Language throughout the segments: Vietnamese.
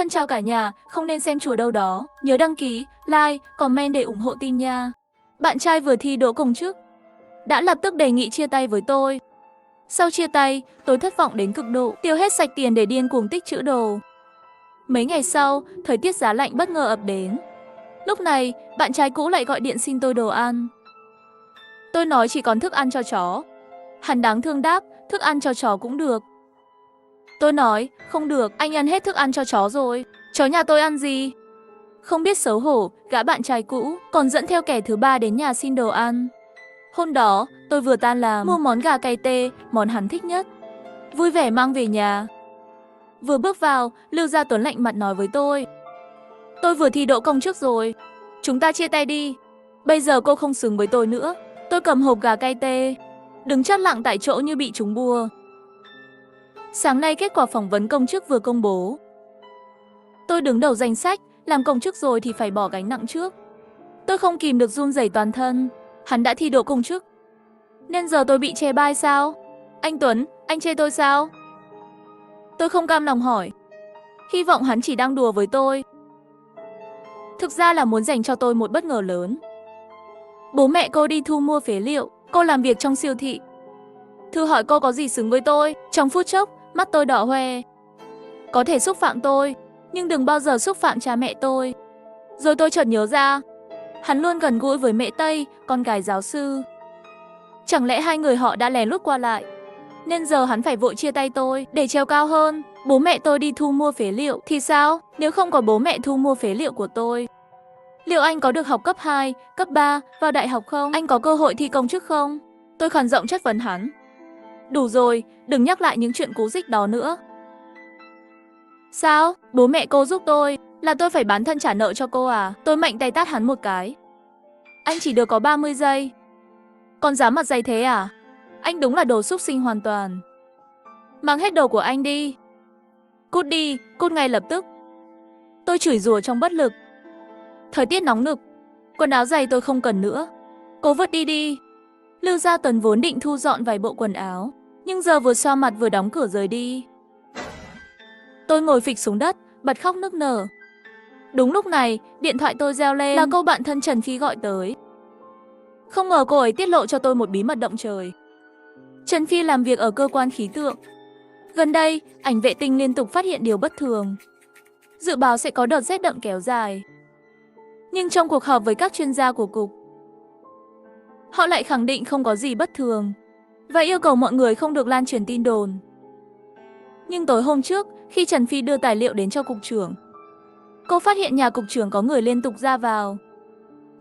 Thân chào cả nhà, không nên xem chùa đâu đó. Nhớ đăng ký, like, comment để ủng hộ team nha. Bạn trai vừa thi đỗ công chức đã lập tức đề nghị chia tay với tôi. Sau chia tay, tôi thất vọng đến cực độ, tiêu hết sạch tiền để điên cuồng tích trữ đồ. Mấy ngày sau, thời tiết giá lạnh bất ngờ ập đến. Lúc này, bạn trai cũ lại gọi điện xin tôi đồ ăn. Tôi nói chỉ còn thức ăn cho chó. Hắn đáng thương đáp, thức ăn cho chó cũng được. Tôi nói, không được, anh ăn hết thức ăn cho chó rồi. Chó nhà tôi ăn gì? Không biết xấu hổ, gã bạn trai cũ còn dẫn theo kẻ thứ ba đến nhà xin đồ ăn. Hôm đó, tôi vừa tan làm, mua món gà cay tê, món hắn thích nhất. Vui vẻ mang về nhà. Vừa bước vào, Lưu Gia Tuấn lạnh mặt nói với tôi. Tôi vừa thi đỗ công chức rồi. Chúng ta chia tay đi. Bây giờ cô không xứng với tôi nữa. Tôi cầm hộp gà cay tê, đứng chắt lặng tại chỗ như bị trúng bùa. Sáng nay kết quả phỏng vấn công chức vừa công bố. Tôi đứng đầu danh sách, làm công chức rồi thì phải bỏ gánh nặng trước. Tôi không kìm được run rẩy toàn thân. Hắn đã thi đỗ công chức, nên giờ tôi bị chê bai sao? Anh Tuấn, anh chê tôi sao? Tôi không cam lòng hỏi. Hy vọng hắn chỉ đang đùa với tôi. Thực ra là muốn dành cho tôi một bất ngờ lớn. Bố mẹ cô đi thu mua phế liệu, cô làm việc trong siêu thị. Thử hỏi cô có gì xứng với tôi? Trong phút chốc, mắt tôi đỏ hoe. Có thể xúc phạm tôi, nhưng đừng bao giờ xúc phạm cha mẹ tôi. Rồi tôi chợt nhớ ra, hắn luôn gần gũi với mẹ Tây, con gái giáo sư. Chẳng lẽ hai người họ đã lén lút qua lại, nên giờ hắn phải vội chia tay tôi để trèo cao hơn. Bố mẹ tôi đi thu mua phế liệu thì sao? Nếu không có bố mẹ thu mua phế liệu của tôi, liệu anh có được học cấp 2, cấp 3 vào đại học không? Anh có cơ hội thi công chức không? Tôi khàn giọng chất vấn hắn. Đủ rồi, đừng nhắc lại những chuyện cú dích đó nữa. Sao? Bố mẹ cô giúp tôi, là tôi phải bán thân trả nợ cho cô à? Tôi mạnh tay tát hắn một cái. Anh chỉ được có 30 giây. Còn dám mặt dày thế à? Anh đúng là đồ súc sinh hoàn toàn. Mang hết đồ của anh đi. Cút đi, cút ngay lập tức. Tôi chửi rủa trong bất lực. Thời tiết nóng nực, quần áo giày tôi không cần nữa. Cô vứt đi đi. Lưu Gia Tuấn vốn định thu dọn vài bộ quần áo, nhưng giờ vừa xoa mặt vừa đóng cửa rời đi. Tôi ngồi phịch xuống đất, bật khóc nức nở. Đúng lúc này, điện thoại tôi reo lên, là cô bạn thân Trần Phi gọi tới. Không ngờ cô ấy tiết lộ cho tôi một bí mật động trời. Trần Phi làm việc ở cơ quan khí tượng. Gần đây, ảnh vệ tinh liên tục phát hiện điều bất thường. Dự báo sẽ có đợt rét đậm kéo dài. Nhưng trong cuộc họp với các chuyên gia của cục, họ lại khẳng định không có gì bất thường và yêu cầu mọi người không được lan truyền tin đồn. Nhưng tối hôm trước, khi Trần Phi đưa tài liệu đến cho cục trưởng, cô phát hiện nhà cục trưởng có người liên tục ra vào.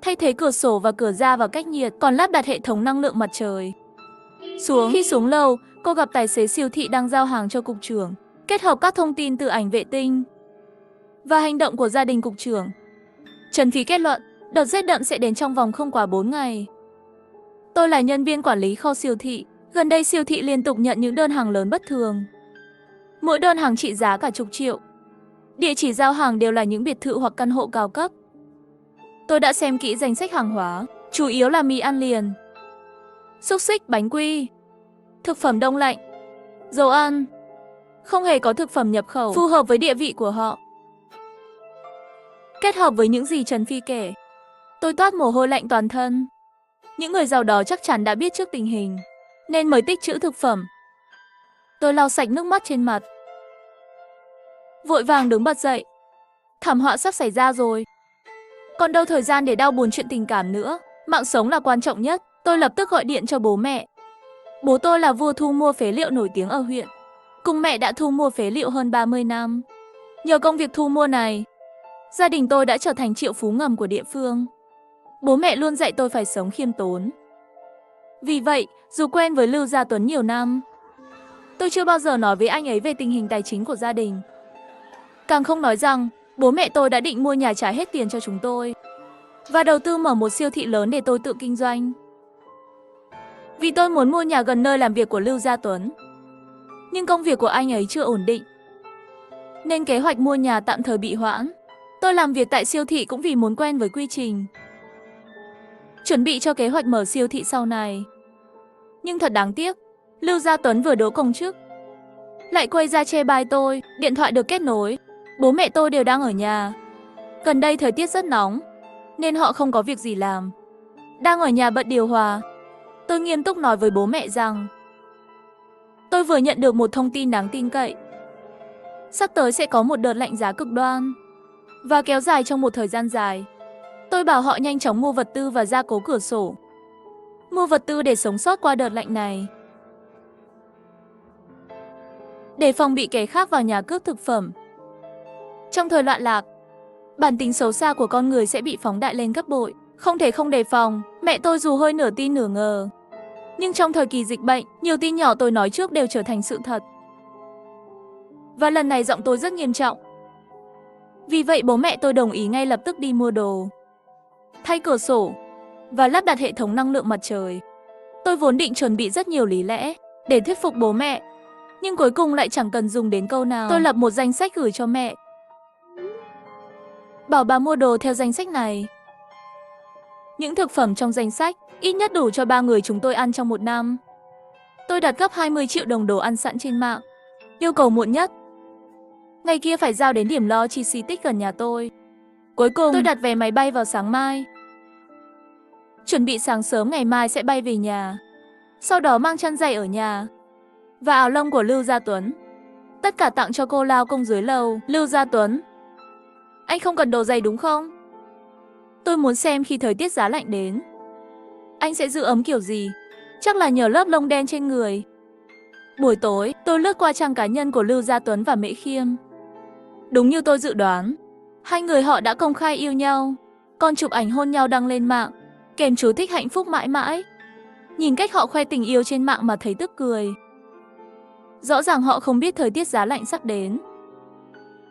Thay thế cửa sổ và cửa ra vào cách nhiệt, còn lắp đặt hệ thống năng lượng mặt trời. Khi xuống lầu, cô gặp tài xế siêu thị đang giao hàng cho cục trưởng, kết hợp các thông tin từ ảnh vệ tinh và hành động của gia đình cục trưởng. Trần Phi kết luận, đợt rét đậm sẽ đến trong vòng không quá 4 ngày. Tôi là nhân viên quản lý kho siêu thị. Gần đây siêu thị liên tục nhận những đơn hàng lớn bất thường. Mỗi đơn hàng trị giá cả chục triệu. Địa chỉ giao hàng đều là những biệt thự hoặc căn hộ cao cấp. Tôi đã xem kỹ danh sách hàng hóa, chủ yếu là mì ăn liền, xúc xích, bánh quy, thực phẩm đông lạnh, dầu ăn. Không hề có thực phẩm nhập khẩu phù hợp với địa vị của họ. Kết hợp với những gì Trần Phi kể, tôi toát mồ hôi lạnh toàn thân. Những người giàu đó chắc chắn đã biết trước tình hình, nên mới tích trữ thực phẩm. Tôi lau sạch nước mắt trên mặt, vội vàng đứng bật dậy. Thảm họa sắp xảy ra rồi. Còn đâu thời gian để đau buồn chuyện tình cảm nữa. Mạng sống là quan trọng nhất. Tôi lập tức gọi điện cho bố mẹ. Bố tôi là vua thu mua phế liệu nổi tiếng ở huyện. Cùng mẹ đã thu mua phế liệu hơn 30 năm. Nhờ công việc thu mua này, gia đình tôi đã trở thành triệu phú ngầm của địa phương. Bố mẹ luôn dạy tôi phải sống khiêm tốn. Vì vậy, dù quen với Lưu Gia Tuấn nhiều năm, tôi chưa bao giờ nói với anh ấy về tình hình tài chính của gia đình. Càng không nói rằng, bố mẹ tôi đã định mua nhà trả hết tiền cho chúng tôi và đầu tư mở một siêu thị lớn để tôi tự kinh doanh. Vì tôi muốn mua nhà gần nơi làm việc của Lưu Gia Tuấn. Nhưng công việc của anh ấy chưa ổn định, nên kế hoạch mua nhà tạm thời bị hoãn. Tôi làm việc tại siêu thị cũng vì muốn quen với quy trình, chuẩn bị cho kế hoạch mở siêu thị sau này. Nhưng thật đáng tiếc, Lưu Gia Tuấn vừa đỗ công chức lại quay ra chê bai tôi. Điện thoại được kết nối. Bố mẹ tôi đều đang ở nhà. Gần đây thời tiết rất nóng, nên họ không có việc gì làm. Đang ở nhà bật điều hòa. Tôi nghiêm túc nói với bố mẹ rằng tôi vừa nhận được một thông tin đáng tin cậy. Sắp tới sẽ có một đợt lạnh giá cực đoan và kéo dài trong một thời gian dài. Tôi bảo họ nhanh chóng mua vật tư và gia cố cửa sổ. Mua vật tư để sống sót qua đợt lạnh này. Để phòng bị kẻ khác vào nhà cướp thực phẩm. Trong thời loạn lạc, bản tính xấu xa của con người sẽ bị phóng đại lên gấp bội. Không thể không đề phòng, mẹ tôi dù hơi nửa tin nửa ngờ. Nhưng trong thời kỳ dịch bệnh, nhiều tin nhỏ tôi nói trước đều trở thành sự thật. Và lần này giọng tôi rất nghiêm trọng. Vì vậy bố mẹ tôi đồng ý ngay lập tức đi mua đồ, thay cửa sổ và lắp đặt hệ thống năng lượng mặt trời. Tôi vốn định chuẩn bị rất nhiều lý lẽ để thuyết phục bố mẹ, nhưng cuối cùng lại chẳng cần dùng đến câu nào. Tôi lập một danh sách gửi cho mẹ. Bảo bà mua đồ theo danh sách này. Những thực phẩm trong danh sách ít nhất đủ cho 3 người chúng tôi ăn trong một năm. Tôi đặt gấp 20 triệu đồng đồ ăn sẵn trên mạng. Yêu cầu muộn nhất ngày kia phải giao đến điểm logistics gần nhà tôi. Cuối cùng tôi đặt vé máy bay vào sáng mai. Chuẩn bị sáng sớm ngày mai sẽ bay về nhà. Sau đó mang chăn giày ở nhà và áo lông của Lưu Gia Tuấn. Tất cả tặng cho cô lao công dưới lầu. Lưu Gia Tuấn, anh không cần đồ giày đúng không? Tôi muốn xem khi thời tiết giá lạnh đến, anh sẽ giữ ấm kiểu gì? Chắc là nhờ lớp lông đen trên người. Buổi tối, tôi lướt qua trang cá nhân của Lưu Gia Tuấn và Mễ Khiêm. Đúng như tôi dự đoán, hai người họ đã công khai yêu nhau. Còn chụp ảnh hôn nhau đăng lên mạng, kèm chú thích hạnh phúc mãi mãi. Nhìn cách họ khoe tình yêu trên mạng mà thấy tức cười. Rõ ràng họ không biết thời tiết giá lạnh sắp đến,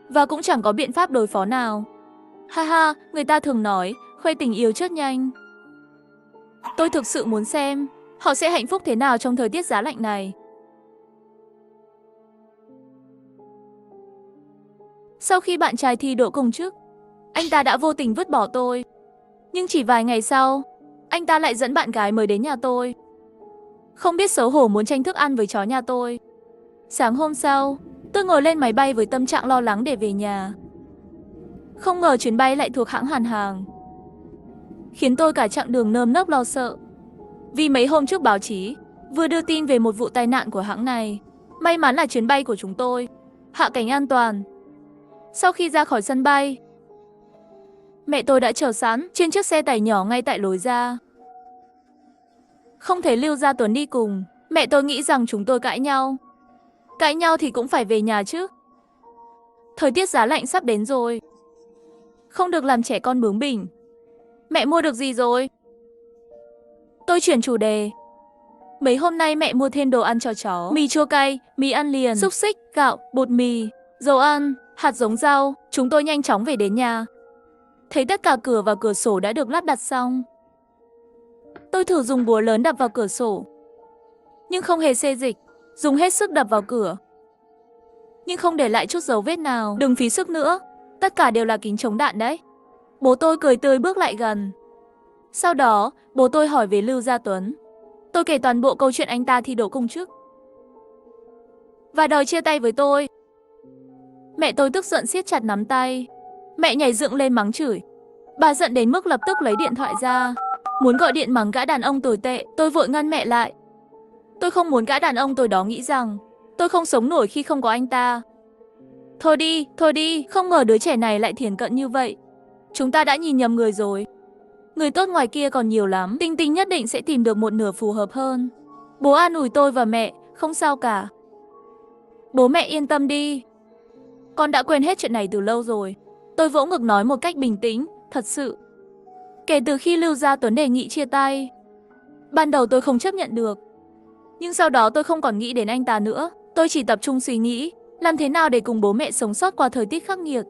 và cũng chẳng có biện pháp đối phó nào. Ha ha, người ta thường nói, khoe tình yêu chớt nhanh. Tôi thực sự muốn xem họ sẽ hạnh phúc thế nào trong thời tiết giá lạnh này. Sau khi bạn trai thi đỗ công chức, anh ta đã vô tình vứt bỏ tôi. Nhưng chỉ vài ngày sau, anh ta lại dẫn bạn gái mới đến nhà tôi. Không biết xấu hổ muốn tranh thức ăn với chó nhà tôi. Sáng hôm sau, tôi ngồi lên máy bay với tâm trạng lo lắng để về nhà. Không ngờ chuyến bay lại thuộc hãng Hàn Hàng, khiến tôi cả chặng đường nơm nớp lo sợ. Vì mấy hôm trước báo chí vừa đưa tin về một vụ tai nạn của hãng này. May mắn là chuyến bay của chúng tôi hạ cánh an toàn. Sau khi ra khỏi sân bay, mẹ tôi đã chờ sẵn trên chiếc xe tải nhỏ ngay tại lối ra. Không thấy Lưu Gia Tuấn đi cùng, mẹ tôi nghĩ rằng chúng tôi cãi nhau. Cãi nhau thì cũng phải về nhà chứ. Thời tiết giá lạnh sắp đến rồi, không được làm trẻ con bướng bỉnh. Mẹ mua được gì rồi? Tôi chuyển chủ đề. Mấy hôm nay mẹ mua thêm đồ ăn cho chó. Mì chua cay, mì ăn liền, xúc xích, gạo, bột mì, dầu ăn, hạt giống rau. Chúng tôi nhanh chóng về đến nhà. Thấy tất cả cửa và cửa sổ đã được lắp đặt xong. Tôi thử dùng búa lớn đập vào cửa sổ, nhưng không hề xê dịch. Dùng hết sức đập vào cửa, nhưng không để lại chút dấu vết nào. Đừng phí sức nữa, tất cả đều là kính chống đạn đấy. Bố tôi cười tươi bước lại gần. Sau đó, bố tôi hỏi về Lưu Gia Tuấn. Tôi kể toàn bộ câu chuyện anh ta thi đỗ công chức và đòi chia tay với tôi. Mẹ tôi tức giận siết chặt nắm tay. Mẹ nhảy dựng lên mắng chửi. Bà giận đến mức lập tức lấy điện thoại ra, muốn gọi điện mắng gã đàn ông tồi tệ. Tôi vội ngăn mẹ lại. Tôi không muốn gã đàn ông tồi đó nghĩ rằng tôi không sống nổi khi không có anh ta. Thôi đi, không ngờ đứa trẻ này lại thiển cận như vậy. Chúng ta đã nhìn nhầm người rồi. Người tốt ngoài kia còn nhiều lắm. Tinh Tinh nhất định sẽ tìm được một nửa phù hợp hơn. Bố an ủi tôi và mẹ, không sao cả. Bố mẹ yên tâm đi, con đã quên hết chuyện này từ lâu rồi. Tôi vỗ ngực nói một cách bình tĩnh, thật sự. Kể từ khi Lưu Gia Tuấn đề nghị chia tay, ban đầu tôi không chấp nhận được. Nhưng sau đó tôi không còn nghĩ đến anh ta nữa. Tôi chỉ tập trung suy nghĩ làm thế nào để cùng bố mẹ sống sót qua thời tiết khắc nghiệt.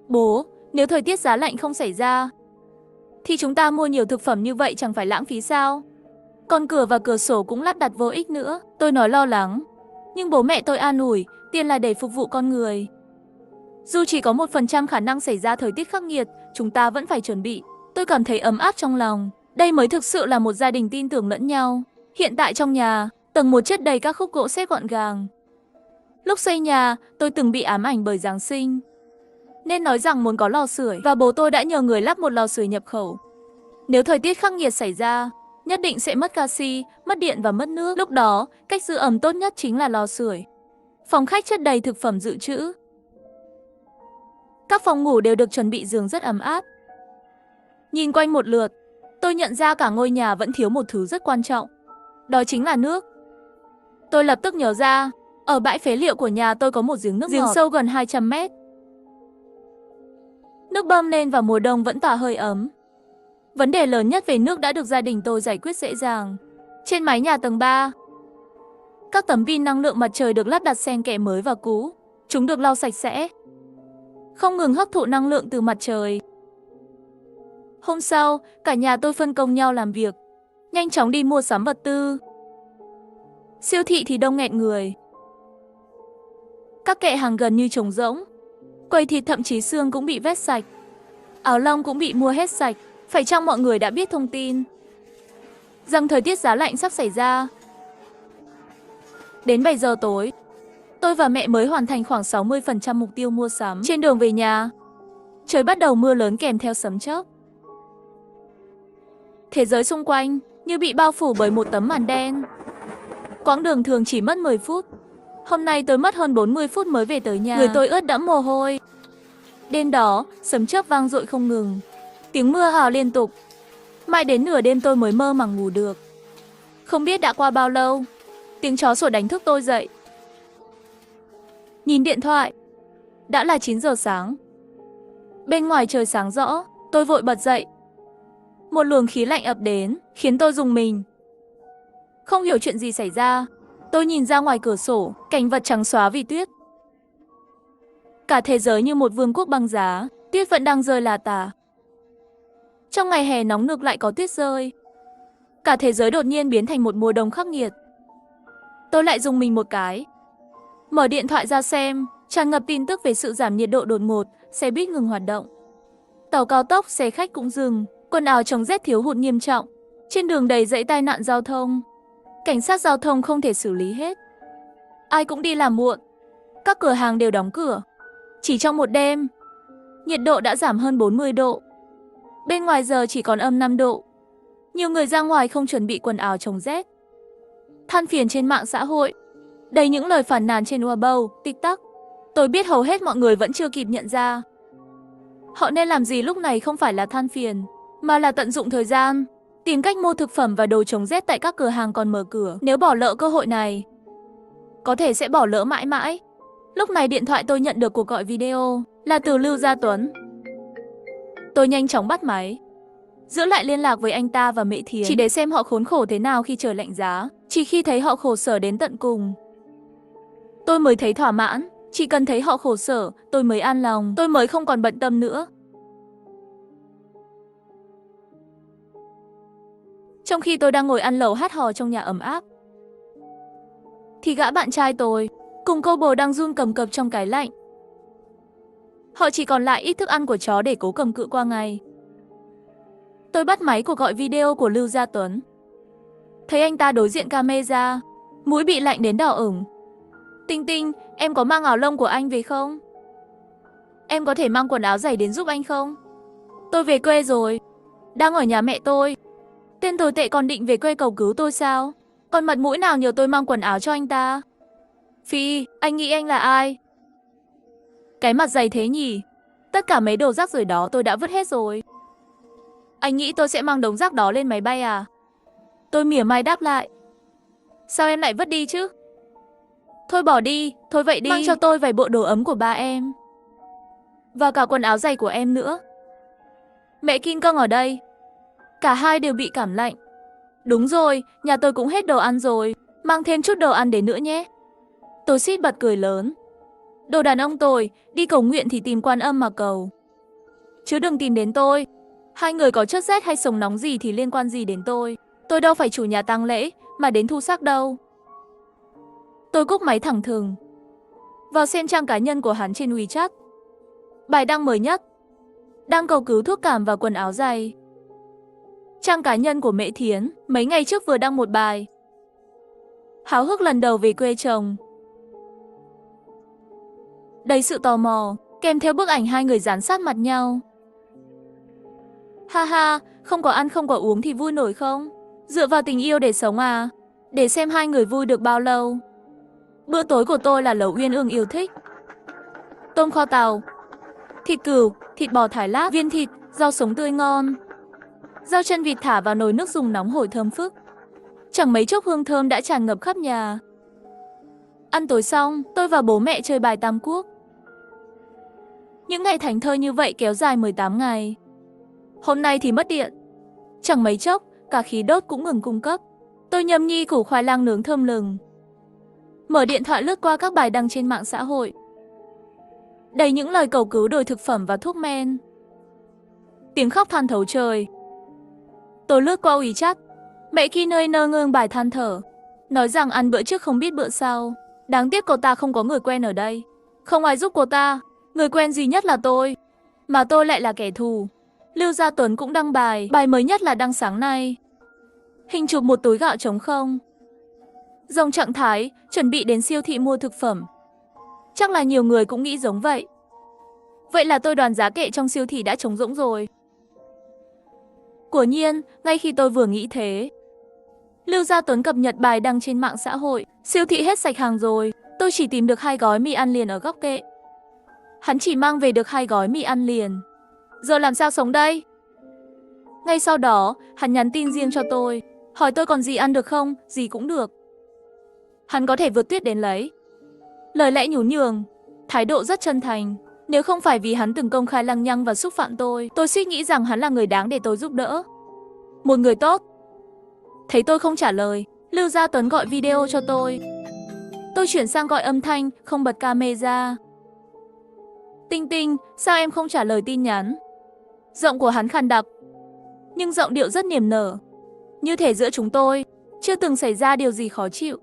Bố, nếu thời tiết giá lạnh không xảy ra, thì chúng ta mua nhiều thực phẩm như vậy chẳng phải lãng phí sao? Còn cửa và cửa sổ cũng lắp đặt vô ích nữa. Tôi nói lo lắng, nhưng bố mẹ tôi an ủi, tiền là để phục vụ con người. Dù chỉ có 1% khả năng xảy ra thời tiết khắc nghiệt, chúng ta vẫn phải chuẩn bị. Tôi cảm thấy ấm áp trong lòng. Đây mới thực sự là một gia đình tin tưởng lẫn nhau. Hiện tại trong nhà, tầng 1 chất đầy các khúc gỗ xếp gọn gàng. Lúc xây nhà, tôi từng bị ám ảnh bởi Giáng sinh. Nên nói rằng muốn có lò sưởi và bố tôi đã nhờ người lắp một lò sưởi nhập khẩu. Nếu thời tiết khắc nghiệt xảy ra, nhất định sẽ mất canxi, mất điện và mất nước. Lúc đó, cách giữ ẩm tốt nhất chính là lò sưởi. Phòng khách chất đầy thực phẩm dự trữ. Các phòng ngủ đều được chuẩn bị giường rất ấm áp. Nhìn quanh một lượt, tôi nhận ra cả ngôi nhà vẫn thiếu một thứ rất quan trọng. Đó chính là nước. Tôi lập tức nhớ ra, ở bãi phế liệu của nhà tôi có một giếng nước ngọt sâu gần 200 mét. Nước bơm lên vào mùa đông vẫn tỏa hơi ấm. Vấn đề lớn nhất về nước đã được gia đình tôi giải quyết dễ dàng. Trên mái nhà tầng 3, các tấm pin năng lượng mặt trời được lắp đặt xen kẽ mới và cũ. Chúng được lau sạch sẽ, không ngừng hấp thụ năng lượng từ mặt trời. Hôm sau, cả nhà tôi phân công nhau làm việc, nhanh chóng đi mua sắm vật tư. Siêu thị thì đông nghẹt người. Các kệ hàng gần như trống rỗng. Quầy thịt thậm chí xương cũng bị vét sạch. Áo lông cũng bị mua hết sạch. Phải chăng mọi người đã biết thông tin rằng thời tiết giá lạnh sắp xảy ra? Đến 7 giờ tối, tôi và mẹ mới hoàn thành khoảng 60% mục tiêu mua sắm. Trên đường về nhà, trời bắt đầu mưa lớn kèm theo sấm chớp. Thế giới xung quanh như bị bao phủ bởi một tấm màn đen. Quãng đường thường chỉ mất 10 phút. Hôm nay tôi mất hơn 40 phút mới về tới nhà. Người tôi ướt đẫm mồ hôi. Đêm đó, sấm chớp vang dội không ngừng. Tiếng mưa hào liên tục. Mãi đến nửa đêm tôi mới mơ màng ngủ được. Không biết đã qua bao lâu, tiếng chó sủa đánh thức tôi dậy. Nhìn điện thoại, đã là 9 giờ sáng. Bên ngoài trời sáng rõ, tôi vội bật dậy. Một luồng khí lạnh ập đến, khiến tôi rùng mình. Không hiểu chuyện gì xảy ra, tôi nhìn ra ngoài cửa sổ, cảnh vật trắng xóa vì tuyết. Cả thế giới như một vương quốc băng giá, tuyết vẫn đang rơi là tả. Trong ngày hè nóng nực lại có tuyết rơi. Cả thế giới đột nhiên biến thành một mùa đông khắc nghiệt. Tôi lại rùng mình một cái. Mở điện thoại ra xem, tràn ngập tin tức về sự giảm nhiệt độ đột ngột, xe buýt ngừng hoạt động. Tàu cao tốc, xe khách cũng dừng, quần áo chống rét thiếu hụt nghiêm trọng. Trên đường đầy dãy tai nạn giao thông. Cảnh sát giao thông không thể xử lý hết. Ai cũng đi làm muộn. Các cửa hàng đều đóng cửa. Chỉ trong một đêm, nhiệt độ đã giảm hơn 40 độ. Bên ngoài giờ chỉ còn âm 5 độ. Nhiều người ra ngoài không chuẩn bị quần áo chống rét. Than phiền trên mạng xã hội, đầy những lời phàn nàn trên Weibo, TikTok. Tôi biết hầu hết mọi người vẫn chưa kịp nhận ra. Họ nên làm gì lúc này không phải là than phiền, mà là tận dụng thời gian, tìm cách mua thực phẩm và đồ chống rét tại các cửa hàng còn mở cửa. Nếu bỏ lỡ cơ hội này, có thể sẽ bỏ lỡ mãi mãi. Lúc này điện thoại tôi nhận được cuộc gọi video, là từ Lưu Gia Tuấn. Tôi nhanh chóng bắt máy, giữ lại liên lạc với anh ta và Mễ Thiến, chỉ để xem họ khốn khổ thế nào khi trời lạnh giá. Chỉ khi thấy họ khổ sở đến tận cùng, tôi mới thấy thỏa mãn. Chỉ cần thấy họ khổ sở, tôi mới an lòng, tôi mới không còn bận tâm nữa. Trong khi tôi đang ngồi ăn lẩu hát hò trong nhà ấm áp, thì gã bạn trai tôi cùng cô bồ đang run cầm cập trong cái lạnh. Họ chỉ còn lại ít thức ăn của chó để cố cầm cự qua ngày. Tôi bắt máy cuộc gọi video của Lưu Gia Tuấn. Thấy anh ta đối diện camera, mũi bị lạnh đến đỏ ửng. Tinh Tinh, em có mang áo lông của anh về không? Em có thể mang quần áo dày đến giúp anh không? Tôi về quê rồi, đang ở nhà mẹ tôi. Tên tồi tệ còn định về quê cầu cứu tôi sao? Còn mặt mũi nào nhờ tôi mang quần áo cho anh ta? Phi, anh nghĩ anh là ai? Cái mặt dày thế nhỉ? Tất cả mấy đồ rác rưởi đó tôi đã vứt hết rồi. Anh nghĩ tôi sẽ mang đống rác đó lên máy bay à? Tôi mỉa mai đáp lại. Sao em lại vứt đi chứ? Thôi bỏ đi, thôi vậy đi. Mang cho tôi vài bộ đồ ấm của ba em. Và cả quần áo dày của em nữa. Mẹ Kim Cương ở đây. Cả hai đều bị cảm lạnh. Đúng rồi, nhà tôi cũng hết đồ ăn rồi. Mang thêm chút đồ ăn đến nữa nhé. Tôi suýt bật cười lớn. Đồ đàn ông tôi, đi cầu nguyện thì tìm Quan Âm mà cầu. Chứ đừng tìm đến tôi. Hai người có chất rét hay sống nóng gì thì liên quan gì đến tôi. Tôi đâu phải chủ nhà tang lễ, mà đến thu xác đâu. Tôi cúp máy thẳng thừng. Vào xem trang cá nhân của hắn trên WeChat. Bài đăng mới nhất. Đang cầu cứu thuốc cảm và quần áo dày. Trang cá nhân của Mễ Thiến mấy ngày trước vừa đăng một bài. Háo hức lần đầu về quê chồng. Đầy sự tò mò, kèm theo bức ảnh hai người dán sát mặt nhau. Ha ha, không có ăn không có uống thì vui nổi không? Dựa vào tình yêu để sống à? Để xem hai người vui được bao lâu. Bữa tối của tôi là lẩu uyên ương yêu thích. Tôm kho tàu, thịt cừu, thịt bò thái lát, viên thịt, rau sống tươi ngon. Rau chân vịt thả vào nồi nước dùng nóng hổi thơm phức. Chẳng mấy chốc hương thơm đã tràn ngập khắp nhà. Ăn tối xong, tôi và bố mẹ chơi bài tam quốc. Những ngày thảnh thơi như vậy kéo dài 18 ngày. Hôm nay thì mất điện. Chẳng mấy chốc, cả khí đốt cũng ngừng cung cấp. Tôi nhâm nhi củ khoai lang nướng thơm lừng. Mở điện thoại lướt qua các bài đăng trên mạng xã hội. Đầy những lời cầu cứu đổi thực phẩm và thuốc men. Tiếng khóc than thấu trời. Tôi lướt qua WeChat. Mẹ Ki nơi nơ ngương bài than thở. Nói rằng ăn bữa trước không biết bữa sau. Đáng tiếc cô ta không có người quen ở đây. Không ai giúp cô ta. Người quen duy nhất là tôi. Mà tôi lại là kẻ thù. Lưu Gia Tuấn cũng đăng bài. Bài mới nhất là đăng sáng nay. Hình chụp một túi gạo trống không. Dòng trạng thái, chuẩn bị đến siêu thị mua thực phẩm. Chắc là nhiều người cũng nghĩ giống vậy. Vậy là tôi đoán giá kệ trong siêu thị đã trống rỗng rồi. Quả nhiên, ngay khi tôi vừa nghĩ thế, Lưu Gia Tuấn cập nhật bài đăng trên mạng xã hội. Siêu thị hết sạch hàng rồi, tôi chỉ tìm được 2 gói mì ăn liền ở góc kệ. Hắn chỉ mang về được 2 gói mì ăn liền. Giờ làm sao sống đây? Ngay sau đó, hắn nhắn tin riêng cho tôi, hỏi tôi còn gì ăn được không, gì cũng được. Hắn có thể vượt tuyết đến lấy. Lời lẽ nhún nhường, thái độ rất chân thành. Nếu không phải vì hắn từng công khai lăng nhăng và xúc phạm tôi suýt nghĩ rằng hắn là người đáng để tôi giúp đỡ. Một người tốt. Thấy tôi không trả lời, Lưu Gia Tuấn gọi video cho tôi. Tôi chuyển sang gọi âm thanh, không bật camera. Tinh Tinh, sao em không trả lời tin nhắn? Giọng của hắn khàn đặc, nhưng giọng điệu rất niềm nở. Như thể giữa chúng tôi chưa từng xảy ra điều gì khó chịu.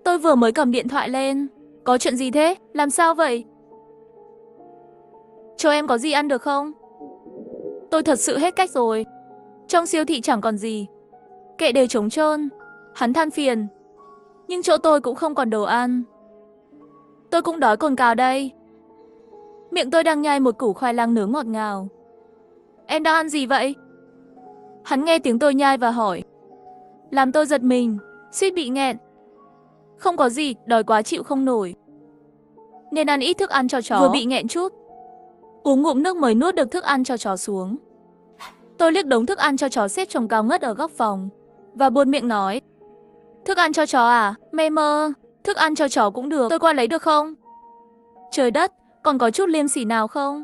Tôi vừa mới cầm điện thoại lên. Có chuyện gì thế? Làm sao vậy? Cho em có gì ăn được không? Tôi thật sự hết cách rồi. Trong siêu thị chẳng còn gì. Kệ đều trống trơn. Hắn than phiền. Nhưng chỗ tôi cũng không còn đồ ăn. Tôi cũng đói cồn cào đây. Miệng tôi đang nhai một củ khoai lang nướng ngọt ngào. Em đang ăn gì vậy? Hắn nghe tiếng tôi nhai và hỏi. Làm tôi giật mình, suýt bị nghẹn. Không có gì, đói quá chịu không nổi. Nên ăn ít thức ăn cho chó. Vừa bị nghẹn chút. Uống ngụm nước mới nuốt được thức ăn cho chó xuống. Tôi liếc đống thức ăn cho chó xếp chồng cao ngất ở góc phòng và buột miệng nói. Thức ăn cho chó à? Mê mơ. Thức ăn cho chó cũng được, tôi qua lấy được không? Trời đất, còn có chút liêm sỉ nào không?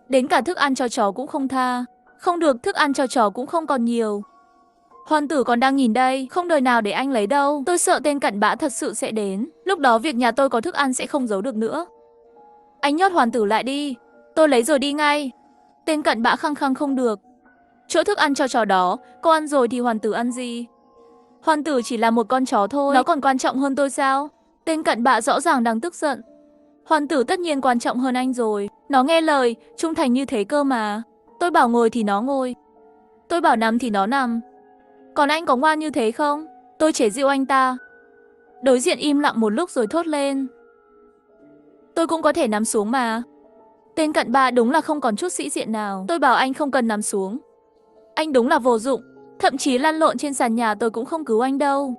Đến cả thức ăn cho chó cũng không tha. Không được, thức ăn cho chó cũng không còn nhiều. Hoàn tử còn đang nhìn đây, không đời nào để anh lấy đâu. Tôi sợ tên cặn bã thật sự sẽ đến. Lúc đó việc nhà tôi có thức ăn sẽ không giấu được nữa. Anh nhốt Hoàn tử lại đi. Tôi lấy rồi đi ngay. Tên cặn bã khăng khăng không được. Chỗ thức ăn cho chó đó, cô ăn rồi thì Hoàn tử ăn gì? Hoàn tử chỉ là một con chó thôi. Nó còn quan trọng hơn tôi sao? Tên cặn bã rõ ràng đang tức giận. Hoàn tử tất nhiên quan trọng hơn anh rồi. Nó nghe lời, trung thành như thế cơ mà. Tôi bảo ngồi thì nó ngồi. Tôi bảo nằm thì nó nằm. Còn anh có ngoan như thế không? Tôi chế giễu anh ta. Đối diện im lặng một lúc rồi thốt lên. Tôi cũng có thể nằm xuống mà. Tên cặn bã đúng là không còn chút sĩ diện nào. Tôi bảo anh không cần nằm xuống. Anh đúng là vô dụng. Thậm chí lăn lộn trên sàn nhà tôi cũng không cứu anh đâu.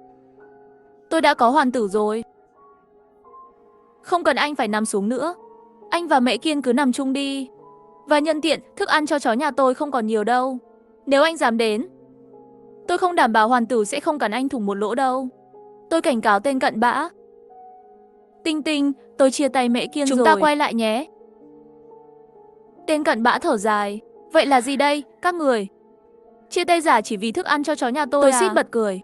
Tôi đã có Hoàn tử rồi. Không cần anh phải nằm xuống nữa. Anh và mẹ Kiên cứ nằm chung đi. Và nhân tiện, thức ăn cho chó nhà tôi không còn nhiều đâu. Nếu anh dám đến, tôi không đảm bảo Hoàn tử sẽ không cắn anh thủng một lỗ đâu. Tôi cảnh cáo tên cặn bã. Tinh Tinh, tôi chia tay mẹ Kiên rồi. Chúng ta quay lại nhé. Tên cặn bã thở dài. Vậy là gì đây, các người? Chia tay giả chỉ vì thức ăn cho chó nhà tôi à? Suýt bật cười.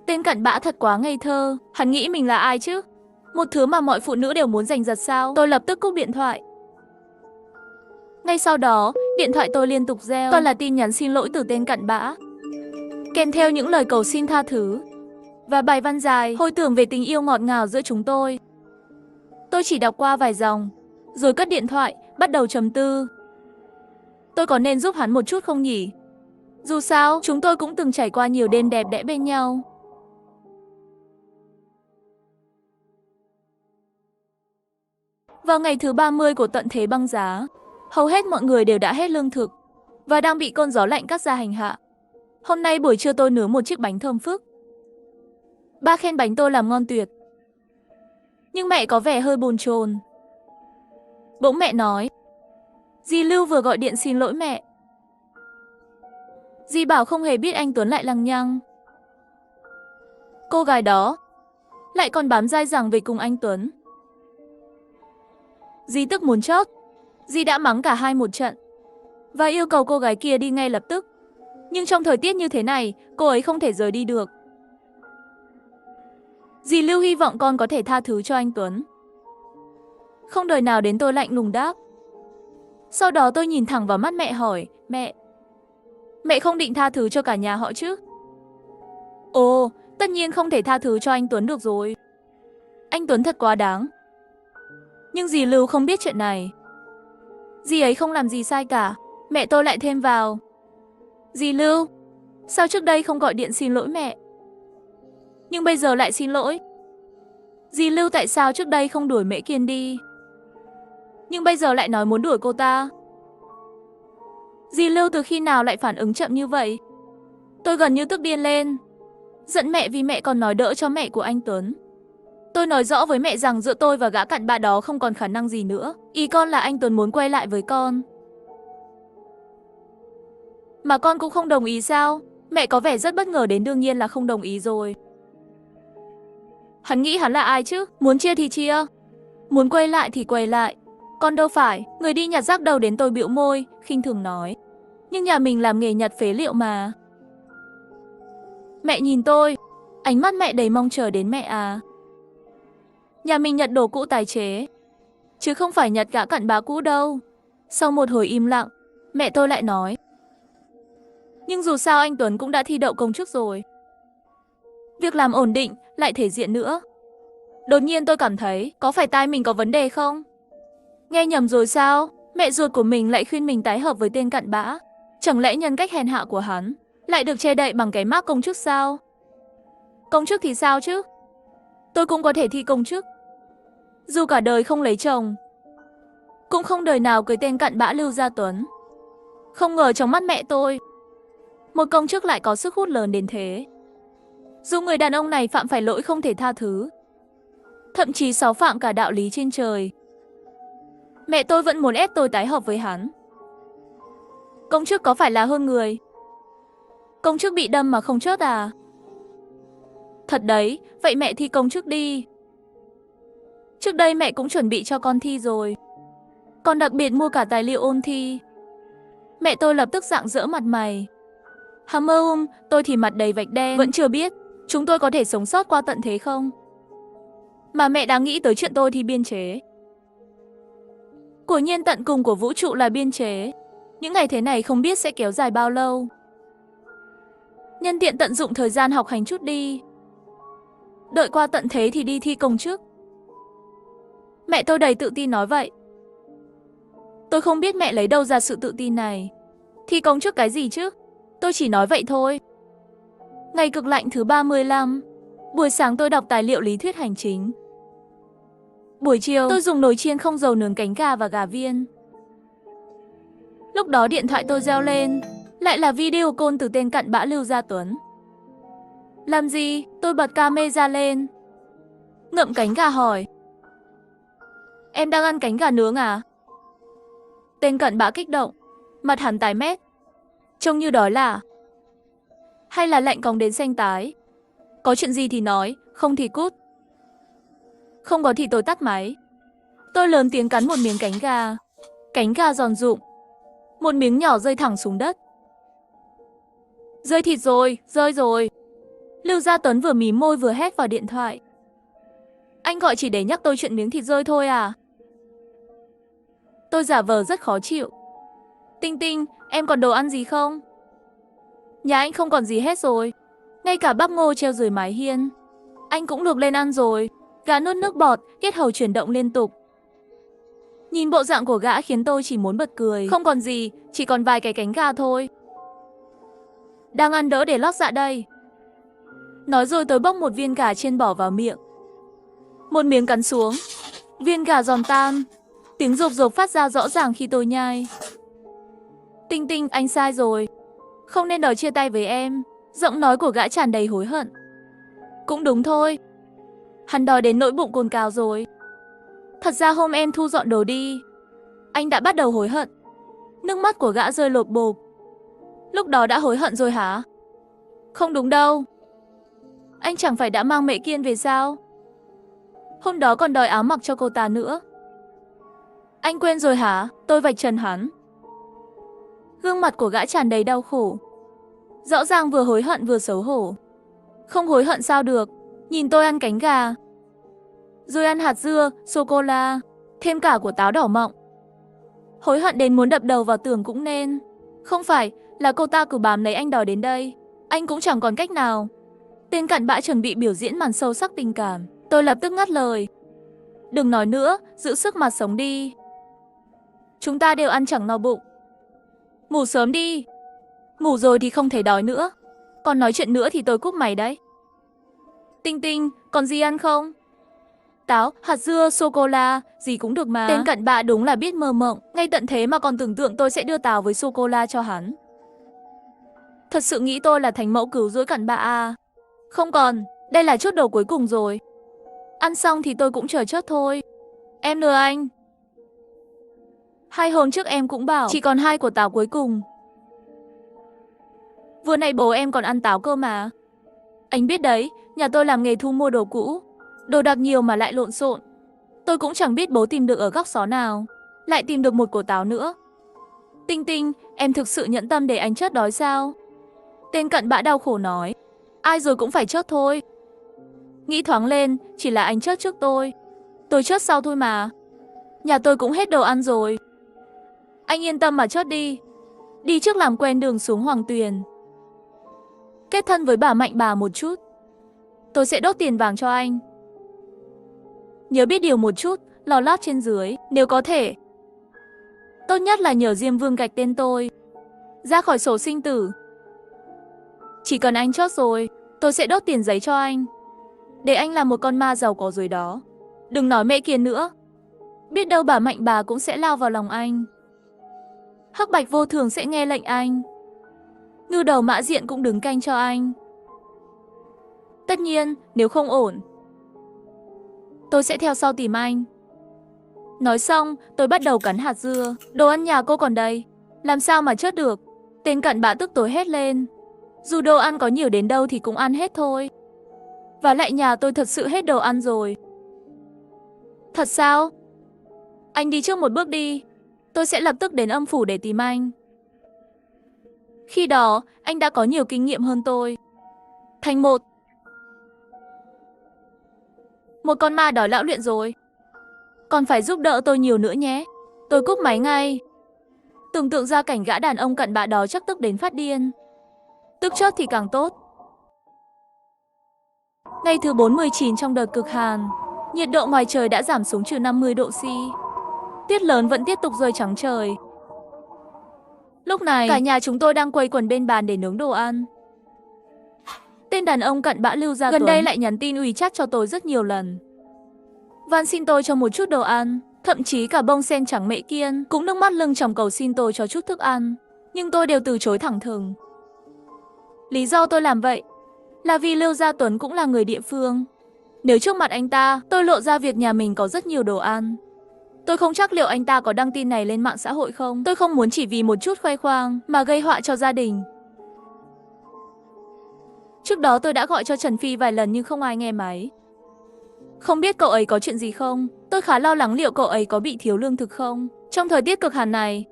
Tên cặn bã thật quá ngây thơ. Hắn nghĩ mình là ai chứ? Một thứ mà mọi phụ nữ đều muốn giành giật sao? Tôi lập tức cúp điện thoại. Ngay sau đó, điện thoại tôi liên tục reo. Toàn là tin nhắn xin lỗi từ tên cặn bã, kèm theo những lời cầu xin tha thứ và bài văn dài hồi tưởng về tình yêu ngọt ngào giữa chúng tôi. Tôi chỉ đọc qua vài dòng, rồi cất điện thoại, bắt đầu trầm tư. Tôi có nên giúp hắn một chút không nhỉ? Dù sao, chúng tôi cũng từng trải qua nhiều đêm đẹp đẽ bên nhau. Vào ngày thứ 30 của tận thế băng giá, hầu hết mọi người đều đã hết lương thực và đang bị cơn gió lạnh cắt da hành hạ. Hôm nay buổi trưa tôi nướng một chiếc bánh thơm phức. Ba khen bánh tôi làm ngon tuyệt. Nhưng mẹ có vẻ hơi bồn chồn. Bỗng mẹ nói, dì Lưu vừa gọi điện xin lỗi mẹ. Dì bảo không hề biết anh Tuấn lại lằng nhằng. Cô gái đó lại còn bám dai dẳng về cùng anh Tuấn. Dì tức muốn chót. Dì đã mắng cả hai một trận và yêu cầu cô gái kia đi ngay lập tức. Nhưng trong thời tiết như thế này, cô ấy không thể rời đi được. Dì Lưu hy vọng con có thể tha thứ cho anh Tuấn. Không đời nào đến tôi lạnh lùng đáp. Sau đó tôi nhìn thẳng vào mắt mẹ hỏi, mẹ không định tha thứ cho cả nhà họ chứ? Ồ, tất nhiên không thể tha thứ cho anh Tuấn được rồi. Anh Tuấn thật quá đáng. Nhưng dì Lưu không biết chuyện này. Dì ấy không làm gì sai cả. Mẹ tôi lại thêm vào. Dì Lưu, sao trước đây không gọi điện xin lỗi mẹ? Nhưng bây giờ lại xin lỗi. Dì Lưu tại sao trước đây không đuổi mẹ Kiên đi? Nhưng bây giờ lại nói muốn đuổi cô ta. Dì Lưu từ khi nào lại phản ứng chậm như vậy? Tôi gần như tức điên lên. Giận mẹ vì mẹ còn nói đỡ cho mẹ của anh Tuấn. Tôi nói rõ với mẹ rằng giữa tôi và gã cặn bã đó không còn khả năng gì nữa. Ý con là anh Tuấn muốn quay lại với con. Mà con cũng không đồng ý sao? Mẹ có vẻ rất bất ngờ đến đương nhiên là không đồng ý rồi. Hắn nghĩ hắn là ai chứ? Muốn chia thì chia. Muốn quay lại thì quay lại. Con đâu phải. Người đi nhặt rác đầu đến tôi bĩu môi, khinh thường nói. Nhưng nhà mình làm nghề nhặt phế liệu mà. Mẹ nhìn tôi. Ánh mắt mẹ đầy mong chờ đến mẹ à. Nhà mình nhặt đồ cũ tái chế, chứ không phải nhặt gã cặn bã cũ đâu. Sau một hồi im lặng, mẹ tôi lại nói. Nhưng dù sao anh Tuấn cũng đã thi đậu công chức rồi. Việc làm ổn định, lại thể diện nữa. Đột nhiên tôi cảm thấy, có phải tai mình có vấn đề không? Nghe nhầm rồi sao? Mẹ ruột của mình lại khuyên mình tái hợp với tên cặn bã. Chẳng lẽ nhân cách hèn hạ của hắn lại được che đậy bằng cái mác công chức sao? Công chức thì sao chứ? Tôi cũng có thể thi công chức. Dù cả đời không lấy chồng, cũng không đời nào cưới tên cặn bã Lưu Gia Tuấn. Không ngờ trong mắt mẹ tôi, một công chức lại có sức hút lớn đến thế. Dù người đàn ông này phạm phải lỗi không thể tha thứ, thậm chí xáo phạm cả đạo lý trên trời, mẹ tôi vẫn muốn ép tôi tái hợp với hắn. Công chức có phải là hơn người? Công chức bị đâm mà không chớt à? Thật đấy, vậy mẹ thi công chức đi. Trước đây mẹ cũng chuẩn bị cho con thi rồi. Con đặc biệt mua cả tài liệu ôn thi. Mẹ tôi lập tức rạng rỡ mặt mày. Tôi thì mặt đầy vạch đen. Vẫn chưa biết chúng tôi có thể sống sót qua tận thế không? Mà mẹ đã nghĩ tới chuyện tôi thi biên chế. Quả nhiên tận cùng của vũ trụ là biên chế. Những ngày thế này không biết sẽ kéo dài bao lâu. Nhân tiện tận dụng thời gian học hành chút đi. Đợi qua tận thế thì đi thi công chức. Mẹ tôi đầy tự tin nói vậy. Tôi không biết mẹ lấy đâu ra sự tự tin này. Thi công chức cái gì chứ? Tôi chỉ nói vậy thôi. Ngày cực lạnh thứ 35. Buổi sáng tôi đọc tài liệu lý thuyết hành chính. Buổi chiều tôi dùng nồi chiên không dầu nướng cánh gà và gà viên. Lúc đó điện thoại tôi reo lên. Lại là video call từ tên cặn bã Lưu Gia Tuấn. Làm gì? Tôi bật camera lên. Ngậm cánh gà hỏi. Em đang ăn cánh gà nướng à? Tên cặn bã kích động. Mặt hắn tái mét. Trông như đói là. Hay là lạnh còng đến xanh tái. Có chuyện gì thì nói, không thì cút. Không có thì tôi tắt máy. Tôi lớn tiếng cắn một miếng cánh gà. Cánh gà giòn rụm. Một miếng nhỏ rơi thẳng xuống đất. Rơi thịt rồi, rơi rồi. Lưu Gia Tuấn vừa mím môi vừa hét vào điện thoại. Anh gọi chỉ để nhắc tôi chuyện miếng thịt rơi thôi à? Tôi giả vờ rất khó chịu. Tinh Tinh, em còn đồ ăn gì không? Nhà anh không còn gì hết rồi. Ngay cả bắp ngô treo dưới mái hiên anh cũng luộc lên ăn rồi. Gã nuốt nước bọt, yết hầu chuyển động liên tục. Nhìn bộ dạng của gã khiến tôi chỉ muốn bật cười. Không còn gì, chỉ còn vài cái cánh gà thôi. Đang ăn đỡ để lót dạ đây. Nói rồi tôi bóc một viên gà chiên bỏ vào miệng. Một miếng cắn xuống. Viên gà giòn tan. Tiếng rộp rộp phát ra rõ ràng khi tôi nhai. Tinh Tinh, anh sai rồi. Không nên đòi chia tay với em. Giọng nói của gã tràn đầy hối hận. Cũng đúng thôi. Hắn đòi đến nỗi bụng cồn cào rồi. Thật ra hôm em thu dọn đồ đi, anh đã bắt đầu hối hận. Nước mắt của gã rơi lột bột. Lúc đó đã hối hận rồi hả? Không đúng đâu. Anh chẳng phải đã mang mẹ Kiên về sao? Hôm đó còn đòi áo mặc cho cô ta nữa. Anh quên rồi hả? Tôi vạch trần hắn. Gương mặt của gã tràn đầy đau khổ. Rõ ràng vừa hối hận vừa xấu hổ. Không hối hận sao được. Nhìn tôi ăn cánh gà, rồi ăn hạt dưa, sô-cô-la, thêm cả của táo đỏ mọng. Hối hận đến muốn đập đầu vào tường cũng nên. Không phải là cô ta cứ bám lấy anh đòi đến đây. Anh cũng chẳng còn cách nào. Tên cặn bã chuẩn bị biểu diễn màn sâu sắc tình cảm. Tôi lập tức ngắt lời. Đừng nói nữa, giữ sức mà sống đi. Chúng ta đều ăn chẳng no bụng. Ngủ sớm đi. Ngủ rồi thì không thể đói nữa. Còn nói chuyện nữa thì tôi cúp mày đấy. Tinh Tinh, còn gì ăn không? Táo, hạt dưa, sô-cô-la, gì cũng được mà. Tên cặn bã đúng là biết mơ mộng. Ngay tận thế mà còn tưởng tượng tôi sẽ đưa táo với sô-cô-la cho hắn. Thật sự nghĩ tôi là thánh mẫu cứu rỗi cặn bã à? Không còn, đây là chốt đầu cuối cùng rồi. Ăn xong thì tôi cũng chờ chốt thôi. Em lừa anh. 2 hôm trước em cũng bảo chỉ còn 2 của táo cuối cùng. Vừa nãy bố em còn ăn táo cơ mà. Anh biết đấy, nhà tôi làm nghề thu mua đồ cũ. Đồ đạc nhiều mà lại lộn xộn. Tôi cũng chẳng biết bố tìm được ở góc xó nào. Lại tìm được một cổ táo nữa. Tinh Tinh, em thực sự nhẫn tâm để anh chớt đói sao? Tên cặn bã đau khổ nói. Ai rồi cũng phải chớt thôi. Nghĩ thoáng lên, chỉ là anh chớt trước tôi. Tôi chớt sau thôi mà. Nhà tôi cũng hết đồ ăn rồi. Anh yên tâm mà chớt đi. Đi trước làm quen đường xuống Hoàng Tuyền. Kết thân với bà Mạnh bà một chút. Tôi sẽ đốt tiền vàng cho anh. Nhớ biết điều một chút, lò lót trên dưới, nếu có thể. Tốt nhất là nhờ Diêm Vương gạch tên tôi ra khỏi sổ sinh tử. Chỉ cần anh chốt rồi, tôi sẽ đốt tiền giấy cho anh. Để anh làm một con ma giàu có rồi đó. Đừng nói mẹ Kiên nữa. Biết đâu bà Mạnh bà cũng sẽ lao vào lòng anh. Hắc Bạch Vô Thường sẽ nghe lệnh anh. Ngưu Đầu Mã Diện cũng đứng canh cho anh. Tất nhiên, nếu không ổn, tôi sẽ theo sau tìm anh. Nói xong, tôi bắt đầu cắn hạt dưa. Đồ ăn nhà cô còn đây, làm sao mà chớt được. Tên cặn bã tức tối hét lên. Dù đồ ăn có nhiều đến đâu thì cũng ăn hết thôi. Và lại nhà tôi thật sự hết đồ ăn rồi. Thật sao? Anh đi trước một bước đi. Tôi sẽ lập tức đến âm phủ để tìm anh. Khi đó, anh đã có nhiều kinh nghiệm hơn tôi. Thành một con ma đói lão luyện rồi. Còn phải giúp đỡ tôi nhiều nữa nhé. Tôi cúp máy ngay. Tưởng tượng ra cảnh gã đàn ông cặn bã đó chắc tức đến phát điên. Tức chót thì càng tốt. Ngày thứ 49 trong đợt cực hàn, nhiệt độ ngoài trời đã giảm xuống trừ 50 độ C. Tuyết lớn vẫn tiếp tục rơi trắng trời. Lúc này, cả nhà chúng tôi đang quây quần bên bàn để nướng đồ ăn. Tên đàn ông cặn bã Lưu Gia Tuấn gần đây lại nhắn tin WeChat cho tôi rất nhiều lần. Van xin tôi cho một chút đồ ăn. Thậm chí cả bông sen trắng mẹ Kiên cũng nước mắt lưng tròng cầu xin tôi cho chút thức ăn. Nhưng tôi đều từ chối thẳng thừng. Lý do tôi làm vậy là vì Lưu Gia Tuấn cũng là người địa phương. Nếu trước mặt anh ta, tôi lộ ra việc nhà mình có rất nhiều đồ ăn, tôi không chắc liệu anh ta có đăng tin này lên mạng xã hội không. Tôi không muốn chỉ vì một chút khoe khoang mà gây họa cho gia đình. Trước đó tôi đã gọi cho Trần Phi vài lần nhưng không ai nghe máy. Không biết cậu ấy có chuyện gì không? Tôi khá lo lắng liệu cậu ấy có bị thiếu lương thực không. Trong thời tiết cực hàn này,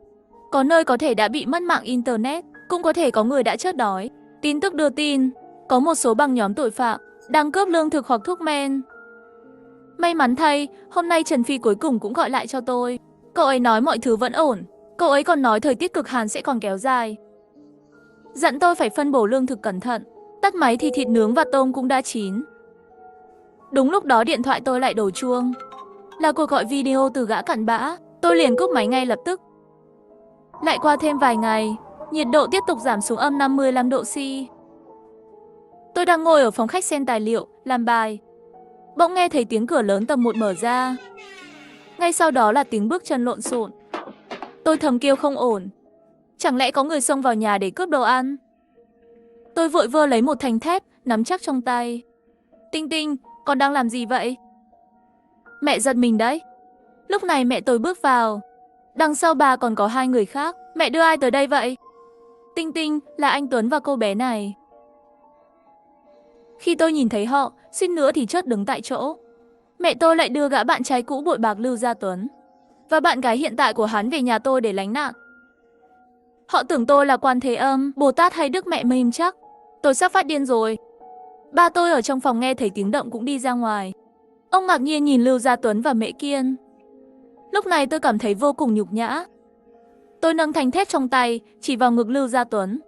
có nơi có thể đã bị mất mạng internet, cũng có thể có người đã chết đói. Tin tức đưa tin, có một số băng nhóm tội phạm đang cướp lương thực hoặc thuốc men. May mắn thay, hôm nay Trần Phi cuối cùng cũng gọi lại cho tôi. Cậu ấy nói mọi thứ vẫn ổn. Cậu ấy còn nói thời tiết cực hàn sẽ còn kéo dài. Dặn tôi phải phân bổ lương thực cẩn thận. Tắt máy thì thịt nướng và tôm cũng đã chín. Đúng lúc đó điện thoại tôi lại đổ chuông. Là cuộc gọi video từ gã cặn bã. Tôi liền cúp máy ngay lập tức. Lại qua thêm vài ngày, nhiệt độ tiếp tục giảm xuống âm 55 độ C. Tôi đang ngồi ở phòng khách xem tài liệu, làm bài. Bỗng nghe thấy tiếng cửa lớn tầng 1 mở ra. Ngay sau đó là tiếng bước chân lộn xộn. Tôi thầm kêu không ổn. Chẳng lẽ có người xông vào nhà để cướp đồ ăn? Tôi vội vơ lấy một thanh thép, nắm chắc trong tay. Tinh Tinh, con đang làm gì vậy? Mẹ giật mình đấy. Lúc này mẹ tôi bước vào. Đằng sau bà còn có 2 người khác. Mẹ đưa ai tới đây vậy? Tinh Tinh, là anh Tuấn và cô bé này. Khi tôi nhìn thấy họ, suýt nữa thì chớt đứng tại chỗ. Mẹ tôi lại đưa gã bạn trai cũ bội bạc Lưu Gia Tuấn và bạn gái hiện tại của hắn về nhà tôi để lánh nạn. Họ tưởng tôi là Quan Thế Âm, Bồ Tát hay Đức Mẹ Mìm chắc. Tôi sắp phát điên rồi. Ba tôi ở trong phòng nghe thấy tiếng động cũng đi ra ngoài. Ông ngạc nhiên nhìn Lưu Gia Tuấn và Mễ Kiên. Lúc này tôi cảm thấy vô cùng nhục nhã. Tôi nâng thanh thép trong tay, chỉ vào ngực Lưu Gia Tuấn.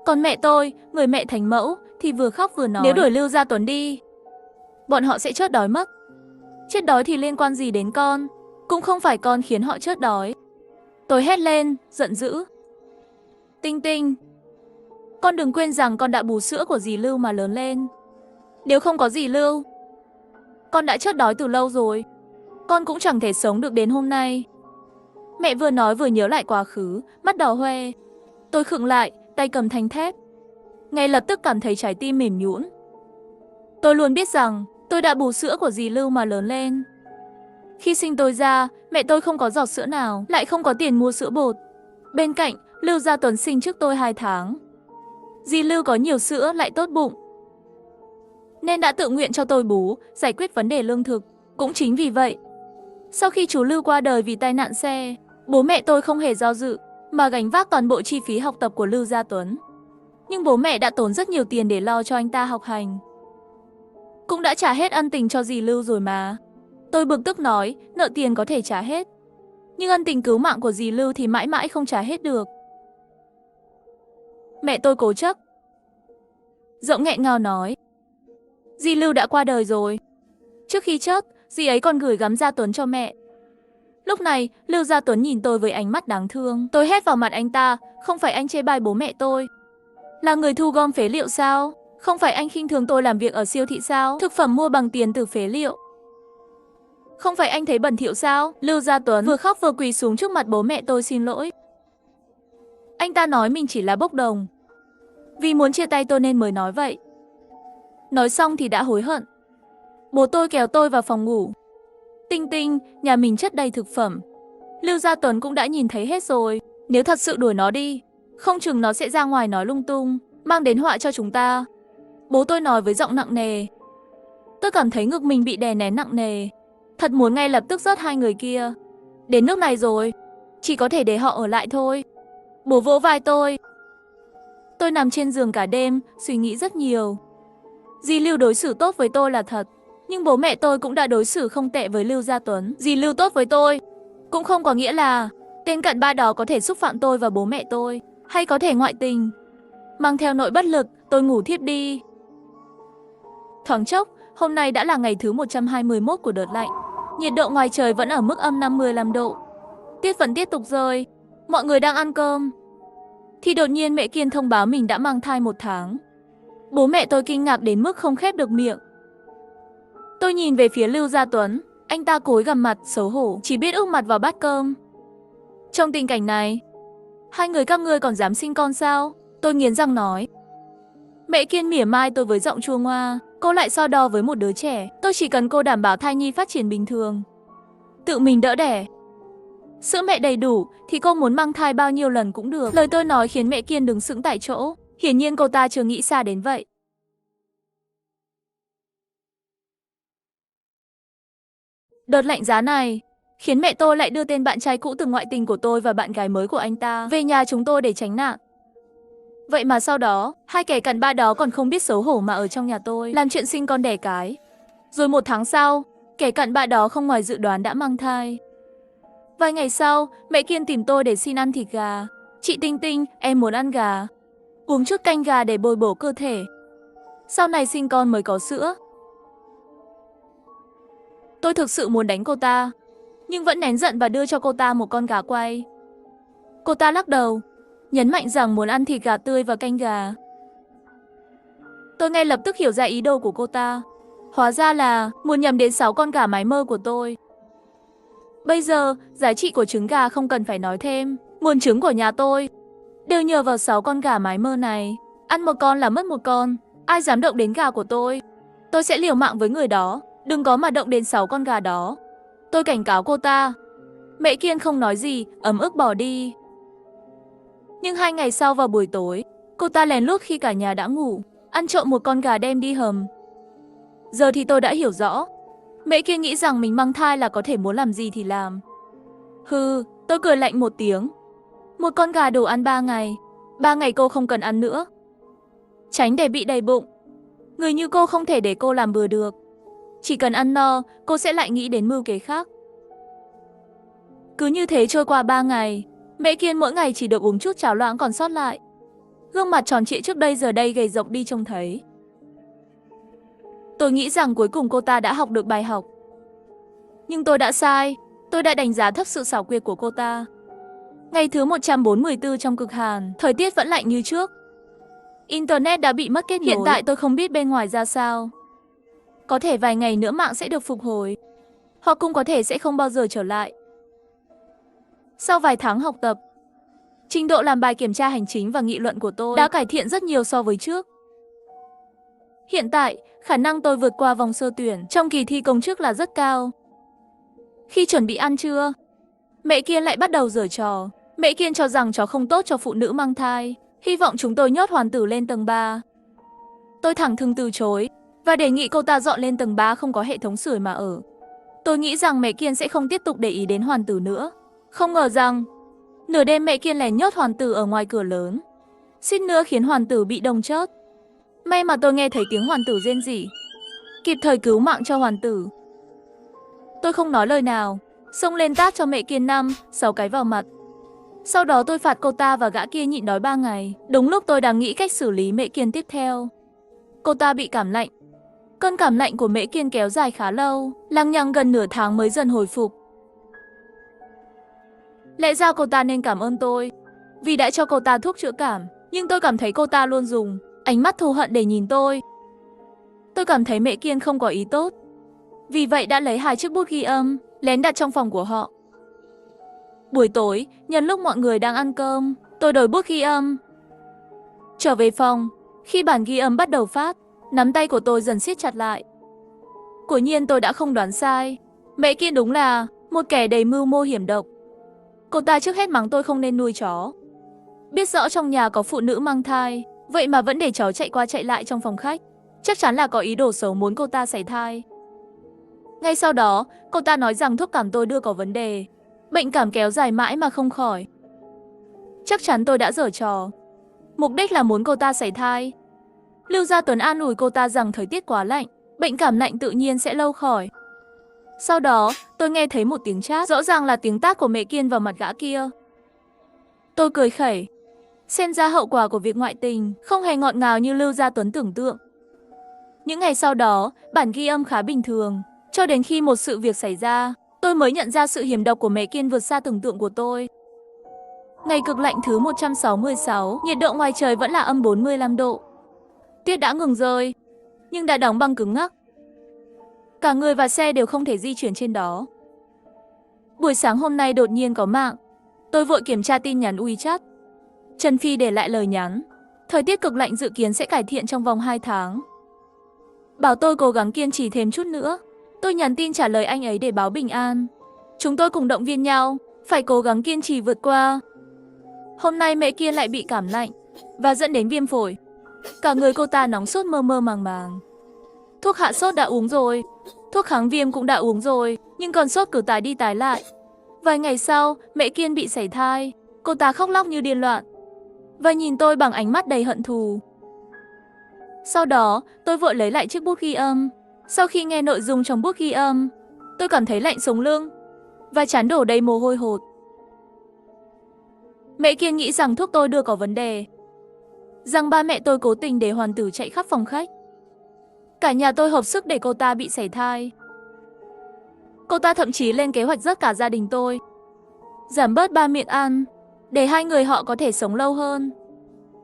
Còn mẹ tôi, người mẹ thánh mẫu, thì vừa khóc vừa nói. Nếu đuổi Lưu Gia Tuấn đi, bọn họ sẽ chớt đói mất. Chết đói thì liên quan gì đến con? Cũng không phải con khiến họ chớt đói. Tôi hét lên, giận dữ. Tinh Tinh, con đừng quên rằng con đã bú sữa của dì Lưu mà lớn lên. Nếu không có dì Lưu, con đã chớt đói từ lâu rồi. Con cũng chẳng thể sống được đến hôm nay. Mẹ vừa nói vừa nhớ lại quá khứ, mắt đỏ hoe. Tôi khựng lại, tay cầm thanh thép. Ngay lập tức cảm thấy trái tim mềm nhũn. Tôi luôn biết rằng tôi đã bú sữa của dì Lưu mà lớn lên. Khi sinh tôi ra, mẹ tôi không có giọt sữa nào, lại không có tiền mua sữa bột. Bên cạnh, Lưu Gia Tuấn sinh trước tôi 2 tháng. Dì Lưu có nhiều sữa lại tốt bụng, nên đã tự nguyện cho tôi bú, giải quyết vấn đề lương thực. Cũng chính vì vậy, sau khi chú Lưu qua đời vì tai nạn xe, bố mẹ tôi không hề do dự, mà gánh vác toàn bộ chi phí học tập của Lưu Gia Tuấn. Nhưng bố mẹ đã tốn rất nhiều tiền để lo cho anh ta học hành. Cũng đã trả hết ân tình cho dì Lưu rồi mà. Tôi bực tức nói, nợ tiền có thể trả hết, nhưng ân tình cứu mạng của dì Lưu thì mãi mãi không trả hết được. Mẹ tôi cố chấp, giọng nghẹn ngào nói. Dì Lưu đã qua đời rồi. Trước khi chết, dì ấy còn gửi gắm Gia Tuấn cho mẹ. Lúc này, Lưu Gia Tuấn nhìn tôi với ánh mắt đáng thương. Tôi hét vào mặt anh ta, không phải anh chê bai bố mẹ tôi. Là người thu gom phế liệu sao? Không phải anh khinh thường tôi làm việc ở siêu thị sao? Thực phẩm mua bằng tiền từ phế liệu. Không phải anh thấy bẩn thỉu sao? Lưu Gia Tuấn vừa khóc vừa quỳ xuống trước mặt bố mẹ tôi xin lỗi. Anh ta nói mình chỉ là bốc đồng, vì muốn chia tay tôi nên mới nói vậy. Nói xong thì đã hối hận. Bố tôi kéo tôi vào phòng ngủ. Tinh Tinh, nhà mình chất đầy thực phẩm. Lưu Gia Tuấn cũng đã nhìn thấy hết rồi. Nếu thật sự đuổi nó đi, không chừng nó sẽ ra ngoài nói lung tung, mang đến họa cho chúng ta. Bố tôi nói với giọng nặng nề. Tôi cảm thấy ngực mình bị đè nén nặng nề. Thật muốn ngay lập tức rớt 2 người kia. Đến nước này rồi, chỉ có thể để họ ở lại thôi. Bố vỗ vai tôi. Tôi nằm trên giường cả đêm, suy nghĩ rất nhiều. Dì Lưu đối xử tốt với tôi là thật, nhưng bố mẹ tôi cũng đã đối xử không tệ với Lưu Gia Tuấn. Dì Lưu tốt với tôi cũng không có nghĩa là tên cặn bã đó có thể xúc phạm tôi và bố mẹ tôi, hay có thể ngoại tình. Mang theo nỗi bất lực, tôi ngủ thiếp đi. Thoáng chốc, hôm nay đã là ngày thứ 121 của đợt lạnh. Nhiệt độ ngoài trời vẫn ở mức âm 55 độ. Tuyết vẫn tiếp tục rơi. Mọi người đang ăn cơm thì đột nhiên mẹ Kiên thông báo mình đã mang thai 1 tháng. Bố mẹ tôi kinh ngạc đến mức không khép được miệng. Tôi nhìn về phía Lưu Gia Tuấn, anh ta cúi gằm mặt, xấu hổ, chỉ biết úp mặt vào bát cơm. Trong tình cảnh này, 2 người các ngươi còn dám sinh con sao? Tôi nghiến răng nói. Mẹ Kiên mỉa mai tôi với giọng chua ngoa, cô lại so đo với một đứa trẻ. Tôi chỉ cần cô đảm bảo thai nhi phát triển bình thường, tự mình đỡ đẻ, sữa mẹ đầy đủ thì cô muốn mang thai bao nhiêu lần cũng được. Lời tôi nói khiến mẹ Kiên đứng sững tại chỗ. Hiển nhiên cô ta chưa nghĩ xa đến vậy. Đợt lạnh giá này khiến mẹ tôi lại đưa tên bạn trai cũ từng ngoại tình của tôi và bạn gái mới của anh ta về nhà chúng tôi để tránh nạn. Vậy mà sau đó, 2 kẻ cặn bã đó còn không biết xấu hổ mà ở trong nhà tôi làm chuyện sinh con đẻ cái. Rồi 1 tháng sau, kẻ cặn bã đó không ngoài dự đoán đã mang thai. Vài ngày sau, mẹ Kiên tìm tôi để xin ăn thịt gà. Chị Tinh Tinh, em muốn ăn gà, uống chút canh gà để bồi bổ cơ thể, sau này sinh con mới có sữa. Tôi thực sự muốn đánh cô ta, nhưng vẫn nén giận và đưa cho cô ta một con gà quay. Cô ta lắc đầu, nhấn mạnh rằng muốn ăn thịt gà tươi và canh gà. Tôi ngay lập tức hiểu ra ý đồ của cô ta. Hóa ra là muốn nhắm đến 6 con gà mái mơ của tôi. Bây giờ, giá trị của trứng gà không cần phải nói thêm. Nguồn trứng của nhà tôi đều nhờ vào 6 con gà mái mơ này. Ăn một con là mất một con. Ai dám động đến gà của tôi sẽ liều mạng với người đó. Đừng có mà động đến 6 con gà đó. Tôi cảnh cáo cô ta. Mẹ Kiên không nói gì, ấm ức bỏ đi. Nhưng 2 ngày sau vào buổi tối, cô ta lén lút khi cả nhà đã ngủ, ăn trộm một con gà đem đi hầm. Giờ thì tôi đã hiểu rõ. Mẹ Kiên nghĩ rằng mình mang thai là có thể muốn làm gì thì làm. Hừ, tôi cười lạnh một tiếng. Một con gà đủ ăn 3 ngày. 3 ngày cô không cần ăn nữa. Tránh để bị đầy bụng. Người như cô không thể để cô làm bừa được. Chỉ cần ăn no, cô sẽ lại nghĩ đến mưu kế khác. Cứ như thế trôi qua 3 ngày. Mẹ Kiên mỗi ngày chỉ được uống chút cháo loãng còn sót lại. Gương mặt tròn trịa trước đây giờ đây gầy rộc đi trông thấy. Tôi nghĩ rằng cuối cùng cô ta đã học được bài học. Nhưng tôi đã sai. Tôi đã đánh giá thấp sự xảo quyệt của cô ta. Ngày thứ 144 trong cực hàn, thời tiết vẫn lạnh như trước. Internet đã bị mất kết nối. Hiện tại tôi không biết bên ngoài ra sao. Có thể vài ngày nữa mạng sẽ được phục hồi. Hoặc cũng có thể sẽ không bao giờ trở lại. Sau vài tháng học tập, trình độ làm bài kiểm tra hành chính và nghị luận của tôi đã cải thiện rất nhiều so với trước. Hiện tại, khả năng tôi vượt qua vòng sơ tuyển trong kỳ thi công chức là rất cao. Khi chuẩn bị ăn trưa, mẹ Kiên lại bắt đầu giở trò. Mẹ Kiên cho rằng chó không tốt cho phụ nữ mang thai, hy vọng chúng tôi nhốt Hoàn Tử lên tầng 3. Tôi thẳng thừng từ chối và đề nghị cô ta dọn lên tầng 3 không có hệ thống sưởi mà ở. Tôi nghĩ rằng mẹ Kiên sẽ không tiếp tục để ý đến Hoàn Tử nữa. Không ngờ rằng, nửa đêm mẹ Kiên lén nhốt Hoàn Tử ở ngoài cửa lớn, suýt nữa khiến Hoàn Tử bị đông chết. May mà tôi nghe thấy tiếng Hoàn Tử rên rỉ, kịp thời cứu mạng cho Hoàn Tử. Tôi không nói lời nào, xông lên tát cho mẹ Kiên 5-6 cái vào mặt. Sau đó tôi phạt cô ta và gã kia nhịn đói 3 ngày. Đúng lúc tôi đang nghĩ cách xử lý mẹ Kiên tiếp theo, cô ta bị cảm lạnh. Cơn cảm lạnh của mẹ Kiên kéo dài khá lâu, lằng nhằng gần nửa tháng mới dần hồi phục. Lẽ ra cô ta nên cảm ơn tôi vì đã cho cô ta thuốc chữa cảm, nhưng tôi cảm thấy cô ta luôn dùng ánh mắt thù hận để nhìn tôi. Tôi cảm thấy mẹ Kiên không có ý tốt, vì vậy đã lấy 2 chiếc bút ghi âm, lén đặt trong phòng của họ. Buổi tối, nhân lúc mọi người đang ăn cơm, tôi đổi bút ghi âm. Trở về phòng, khi bản ghi âm bắt đầu phát, nắm tay của tôi dần siết chặt lại. Quả nhiên tôi đã không đoán sai. Mẹ Kiên đúng là một kẻ đầy mưu mô hiểm độc. Cô ta trước hết mắng tôi không nên nuôi chó. Biết rõ trong nhà có phụ nữ mang thai, vậy mà vẫn để chó chạy qua chạy lại trong phòng khách. Chắc chắn là có ý đồ xấu muốn cô ta sảy thai. Ngay sau đó, cô ta nói rằng thuốc cảm tôi đưa có vấn đề. Bệnh cảm kéo dài mãi mà không khỏi. Chắc chắn tôi đã giở trò. Mục đích là muốn cô ta sảy thai. Lưu Gia Tuấn an ủi cô ta rằng thời tiết quá lạnh, bệnh cảm lạnh tự nhiên sẽ lâu khỏi. Sau đó, tôi nghe thấy một tiếng chát, rõ ràng là tiếng tát của mẹ Kiên vào mặt gã kia. Tôi cười khẩy. Xem ra hậu quả của việc ngoại tình không hề ngọt ngào như Lưu Gia Tuấn tưởng tượng. Những ngày sau đó, bản ghi âm khá bình thường, cho đến khi một sự việc xảy ra, tôi mới nhận ra sự hiểm độc của mẹ Kiên vượt xa tưởng tượng của tôi. Ngày cực lạnh thứ 166, nhiệt độ ngoài trời vẫn là âm 45 độ. Tuyết đã ngừng rơi, nhưng đã đóng băng cứng ngắc. Cả người và xe đều không thể di chuyển trên đó. Buổi sáng hôm nay đột nhiên có mạng. Tôi vội kiểm tra tin nhắn WeChat. Trần Phi để lại lời nhắn. Thời tiết cực lạnh dự kiến sẽ cải thiện trong vòng 2 tháng. Bảo tôi cố gắng kiên trì thêm chút nữa. Tôi nhắn tin trả lời anh ấy để báo bình an. Chúng tôi cùng động viên nhau, phải cố gắng kiên trì vượt qua. Hôm nay mẹ Kiên lại bị cảm lạnh và dẫn đến viêm phổi. Cả người cô ta nóng sốt mơ mơ màng màng. Thuốc hạ sốt đã uống rồi, thuốc kháng viêm cũng đã uống rồi, nhưng còn sốt cứ tái đi tái lại. Vài ngày sau, mẹ Kiên bị sảy thai. Cô ta khóc lóc như điên loạn và nhìn tôi bằng ánh mắt đầy hận thù. Sau đó, tôi vội lấy lại chiếc bút ghi âm. Sau khi nghe nội dung trong bút ghi âm, tôi cảm thấy lạnh sống lưng và trán đổ đầy mồ hôi hột. Mẹ Kiên nghĩ rằng thuốc tôi đưa có vấn đề, rằng ba mẹ tôi cố tình để Hoàn Tử chạy khắp phòng khách. Cả nhà tôi hợp sức để cô ta bị sảy thai. Cô ta thậm chí lên kế hoạch giết cả gia đình tôi, giảm bớt ba miệng ăn, để 2 người họ có thể sống lâu hơn.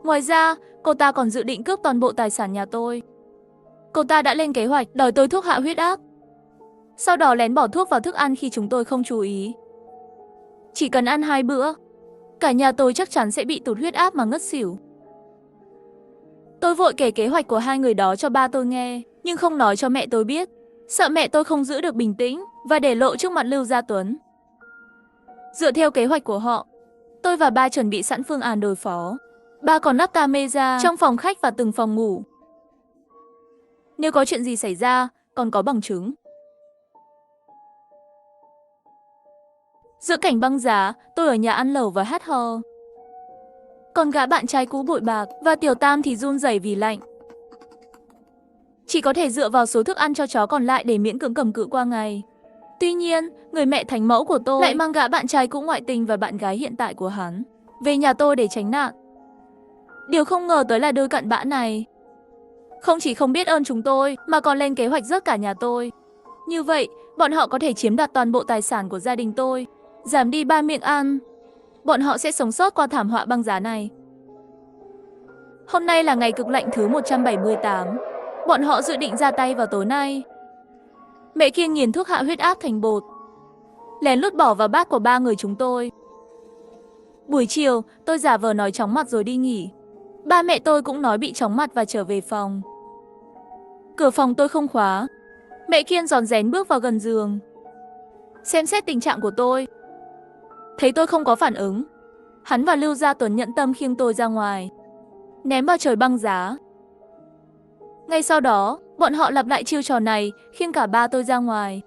Ngoài ra, cô ta còn dự định cướp toàn bộ tài sản nhà tôi. Cô ta đã lên kế hoạch đòi tôi thuốc hạ huyết áp. sau đó lén bỏ thuốc vào thức ăn khi chúng tôi không chú ý. Chỉ cần ăn 2 bữa, cả nhà tôi chắc chắn sẽ bị tụt huyết áp mà ngất xỉu. Tôi vội kể kế hoạch của hai người đó cho ba tôi nghe, nhưng không nói cho mẹ tôi biết, sợ mẹ tôi không giữ được bình tĩnh và để lộ trước mặt Lưu Gia Tuấn. Dựa theo kế hoạch của họ, tôi và ba chuẩn bị sẵn phương án đối phó. Ba còn lắp camera trong phòng khách và từng phòng ngủ. Nếu có chuyện gì xảy ra, còn có bằng chứng. Giữa cảnh băng giá, tôi ở nhà ăn lẩu và hát hò. Còn gã bạn trai cũ bội bạc và Tiểu Tam thì run rẩy vì lạnh. Chỉ có thể dựa vào số thức ăn cho chó còn lại để miễn cưỡng cầm cự qua ngày. Tuy nhiên, người mẹ thánh mẫu của tôi lại mang gã bạn trai cũ ngoại tình và bạn gái hiện tại của hắn về nhà tôi để tránh nạn. Điều không ngờ tới là đôi cặn bã này không chỉ không biết ơn chúng tôi mà còn lên kế hoạch rớt cả nhà tôi. Như vậy, bọn họ có thể chiếm đoạt toàn bộ tài sản của gia đình tôi, giảm đi 3 miệng ăn. Bọn họ sẽ sống sót qua thảm họa băng giá này. Hôm nay là ngày cực lạnh thứ 178. Bọn họ dự định ra tay vào tối nay. Mẹ Kiên nghiền thuốc hạ huyết áp thành bột, lén lút bỏ vào bát của ba người chúng tôi. Buổi chiều, tôi giả vờ nói chóng mặt rồi đi nghỉ. Ba mẹ tôi cũng nói bị chóng mặt và trở về phòng. Cửa phòng tôi không khóa. Mẹ Kiên rón rén bước vào gần giường, xem xét tình trạng của tôi. Thấy tôi không có phản ứng, hắn và Lưu Gia Tuấn nhẫn tâm khiêng tôi ra ngoài, ném vào trời băng giá. Ngay sau đó, bọn họ lặp lại chiêu trò này, khiêng cả ba tôi ra ngoài.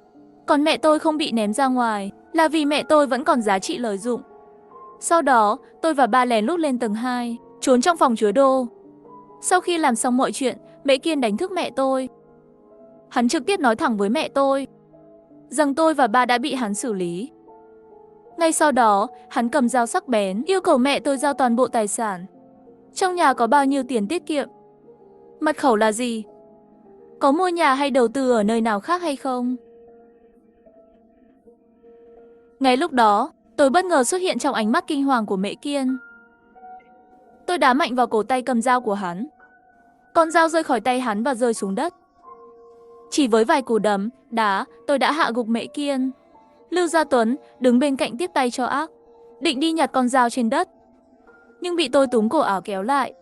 Còn mẹ tôi không bị ném ra ngoài là vì mẹ tôi vẫn còn giá trị lợi dụng. Sau đó, tôi và ba lén lút lên tầng 2, trốn trong phòng chứa đồ. Sau khi làm xong mọi chuyện, mẹ Kiên đánh thức mẹ tôi. Hắn trực tiếp nói thẳng với mẹ tôi rằng tôi và ba đã bị hắn xử lý. Ngay sau đó, hắn cầm dao sắc bén, yêu cầu mẹ tôi giao toàn bộ tài sản. Trong nhà có bao nhiêu tiền tiết kiệm? Mật khẩu là gì? Có mua nhà hay đầu tư ở nơi nào khác hay không? Ngay lúc đó, tôi bất ngờ xuất hiện trong ánh mắt kinh hoàng của mẹ Kiên. Tôi đá mạnh vào cổ tay cầm dao của hắn. Con dao rơi khỏi tay hắn và rơi xuống đất. Chỉ với vài cú đấm, đá, tôi đã hạ gục mẹ Kiên. Lưu Gia Tuấn đứng bên cạnh tiếp tay cho ác, định đi nhặt con dao trên đất, nhưng bị tôi túm cổ áo kéo lại.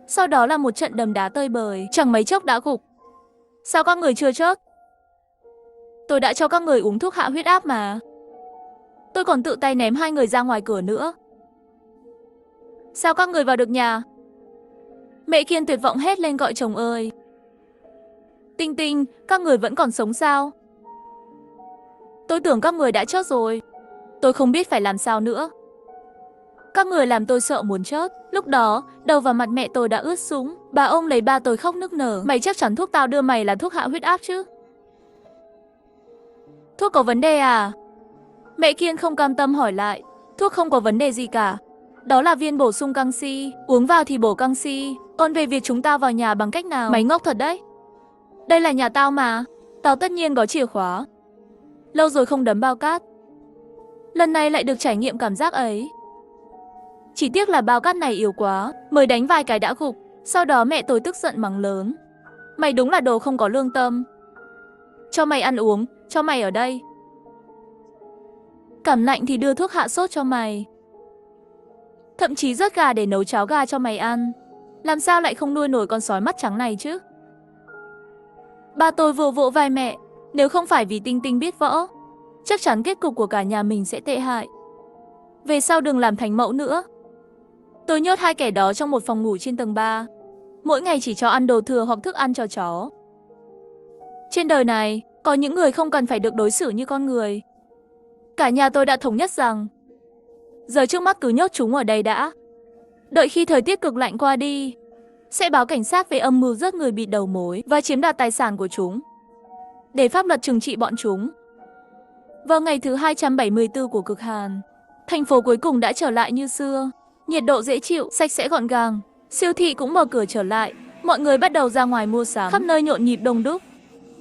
Sau đó là một trận đấm đá tơi bời, chẳng mấy chốc đã gục. Sao các người chưa chớp? Tôi đã cho các người uống thuốc hạ huyết áp mà. Tôi còn tự tay ném hai người ra ngoài cửa nữa. Sao các người vào được nhà? Mẹ Kiên tuyệt vọng hét lên gọi chồng ơi. Tinh Tinh, các người vẫn còn sống sao? Tôi tưởng các người đã chết rồi. Tôi không biết phải làm sao nữa. Các người làm tôi sợ muốn chết. Lúc đó, đầu và mặt mẹ tôi đã ướt sũng. Bà ông lấy ba tôi khóc nức nở. Mày chắc chắn thuốc tao đưa mày là thuốc hạ huyết áp chứ? Thuốc có vấn đề à? Mẹ Kiên không cam tâm hỏi lại. Thuốc không có vấn đề gì cả. Đó là viên bổ sung canxi. Uống vào thì bổ canxi. Còn về việc chúng ta vào nhà bằng cách nào? Mày ngốc thật đấy. Đây là nhà tao mà. Tao tất nhiên có chìa khóa. Lâu rồi không đấm bao cát. Lần này lại được trải nghiệm cảm giác ấy. Chỉ tiếc là bao cát này yếu quá, mới đánh vài cái đã gục. Sau đó mẹ tôi tức giận mắng lớn. Mày đúng là đồ không có lương tâm. Cho mày ăn uống, cho mày ở đây. Cảm lạnh thì đưa thuốc hạ sốt cho mày. Thậm chí rớt gà để nấu cháo gà cho mày ăn. Làm sao lại không nuôi nổi con sói mắt trắng này chứ? Ba tôi vừa vỗ vai mẹ. Nếu không phải vì Tinh Tinh biết võ, chắc chắn kết cục của cả nhà mình sẽ tệ hại. Về sau đừng làm thành mẫu nữa. Tôi nhốt hai kẻ đó trong một phòng ngủ trên tầng 3. Mỗi ngày chỉ cho ăn đồ thừa hoặc thức ăn cho chó. Trên đời này, có những người không cần phải được đối xử như con người. Cả nhà tôi đã thống nhất rằng giờ trước mắt cứ nhốt chúng ở đây đã. Đợi khi thời tiết cực lạnh qua đi, sẽ báo cảnh sát về âm mưu giết người bịt đầu mối và chiếm đoạt tài sản của chúng, để pháp luật trừng trị bọn chúng. Vào ngày thứ 274 của cực hàn, thành phố cuối cùng đã trở lại như xưa. Nhiệt độ dễ chịu, sạch sẽ gọn gàng. Siêu thị cũng mở cửa trở lại. Mọi người bắt đầu ra ngoài mua sắm. Khắp nơi nhộn nhịp đông đúc.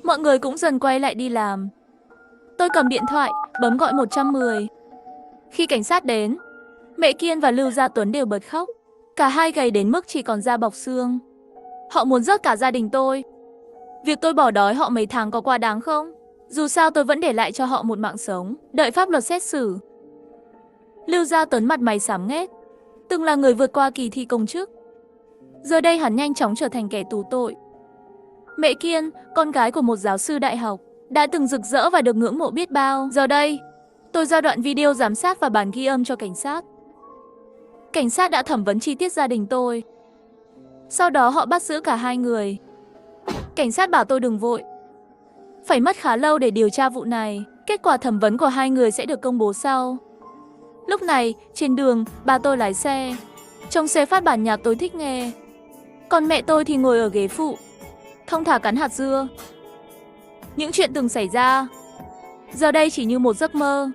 Mọi người cũng dần quay lại đi làm. Tôi cầm điện thoại, bấm gọi 110. Khi cảnh sát đến, mẹ Kiên và Lưu Gia Tuấn đều bật khóc. Cả hai gầy đến mức chỉ còn da bọc xương. Họ muốn rớt cả gia đình tôi. Việc tôi bỏ đói họ mấy tháng có quá đáng không? Dù sao tôi vẫn để lại cho họ một mạng sống, đợi pháp luật xét xử. Lưu Gia Tuấn mặt mày xám nghét, từng là người vượt qua kỳ thi công chức. Giờ đây hắn nhanh chóng trở thành kẻ tù tội. Mẹ Kiên, con gái của một giáo sư đại học, đã từng rực rỡ và được ngưỡng mộ biết bao. Giờ đây, tôi giao đoạn video giám sát và bản ghi âm cho cảnh sát. Cảnh sát đã thẩm vấn chi tiết gia đình tôi. Sau đó họ bắt giữ cả hai người. Cảnh sát bảo tôi đừng vội. Phải mất khá lâu để điều tra vụ này. Kết quả thẩm vấn của hai người sẽ được công bố sau. Lúc này, trên đường, ba tôi lái xe. Trong xe phát bản nhạc tôi thích nghe. Còn mẹ tôi thì ngồi ở ghế phụ, thong thả cắn hạt dưa. Những chuyện từng xảy ra, giờ đây chỉ như một giấc mơ.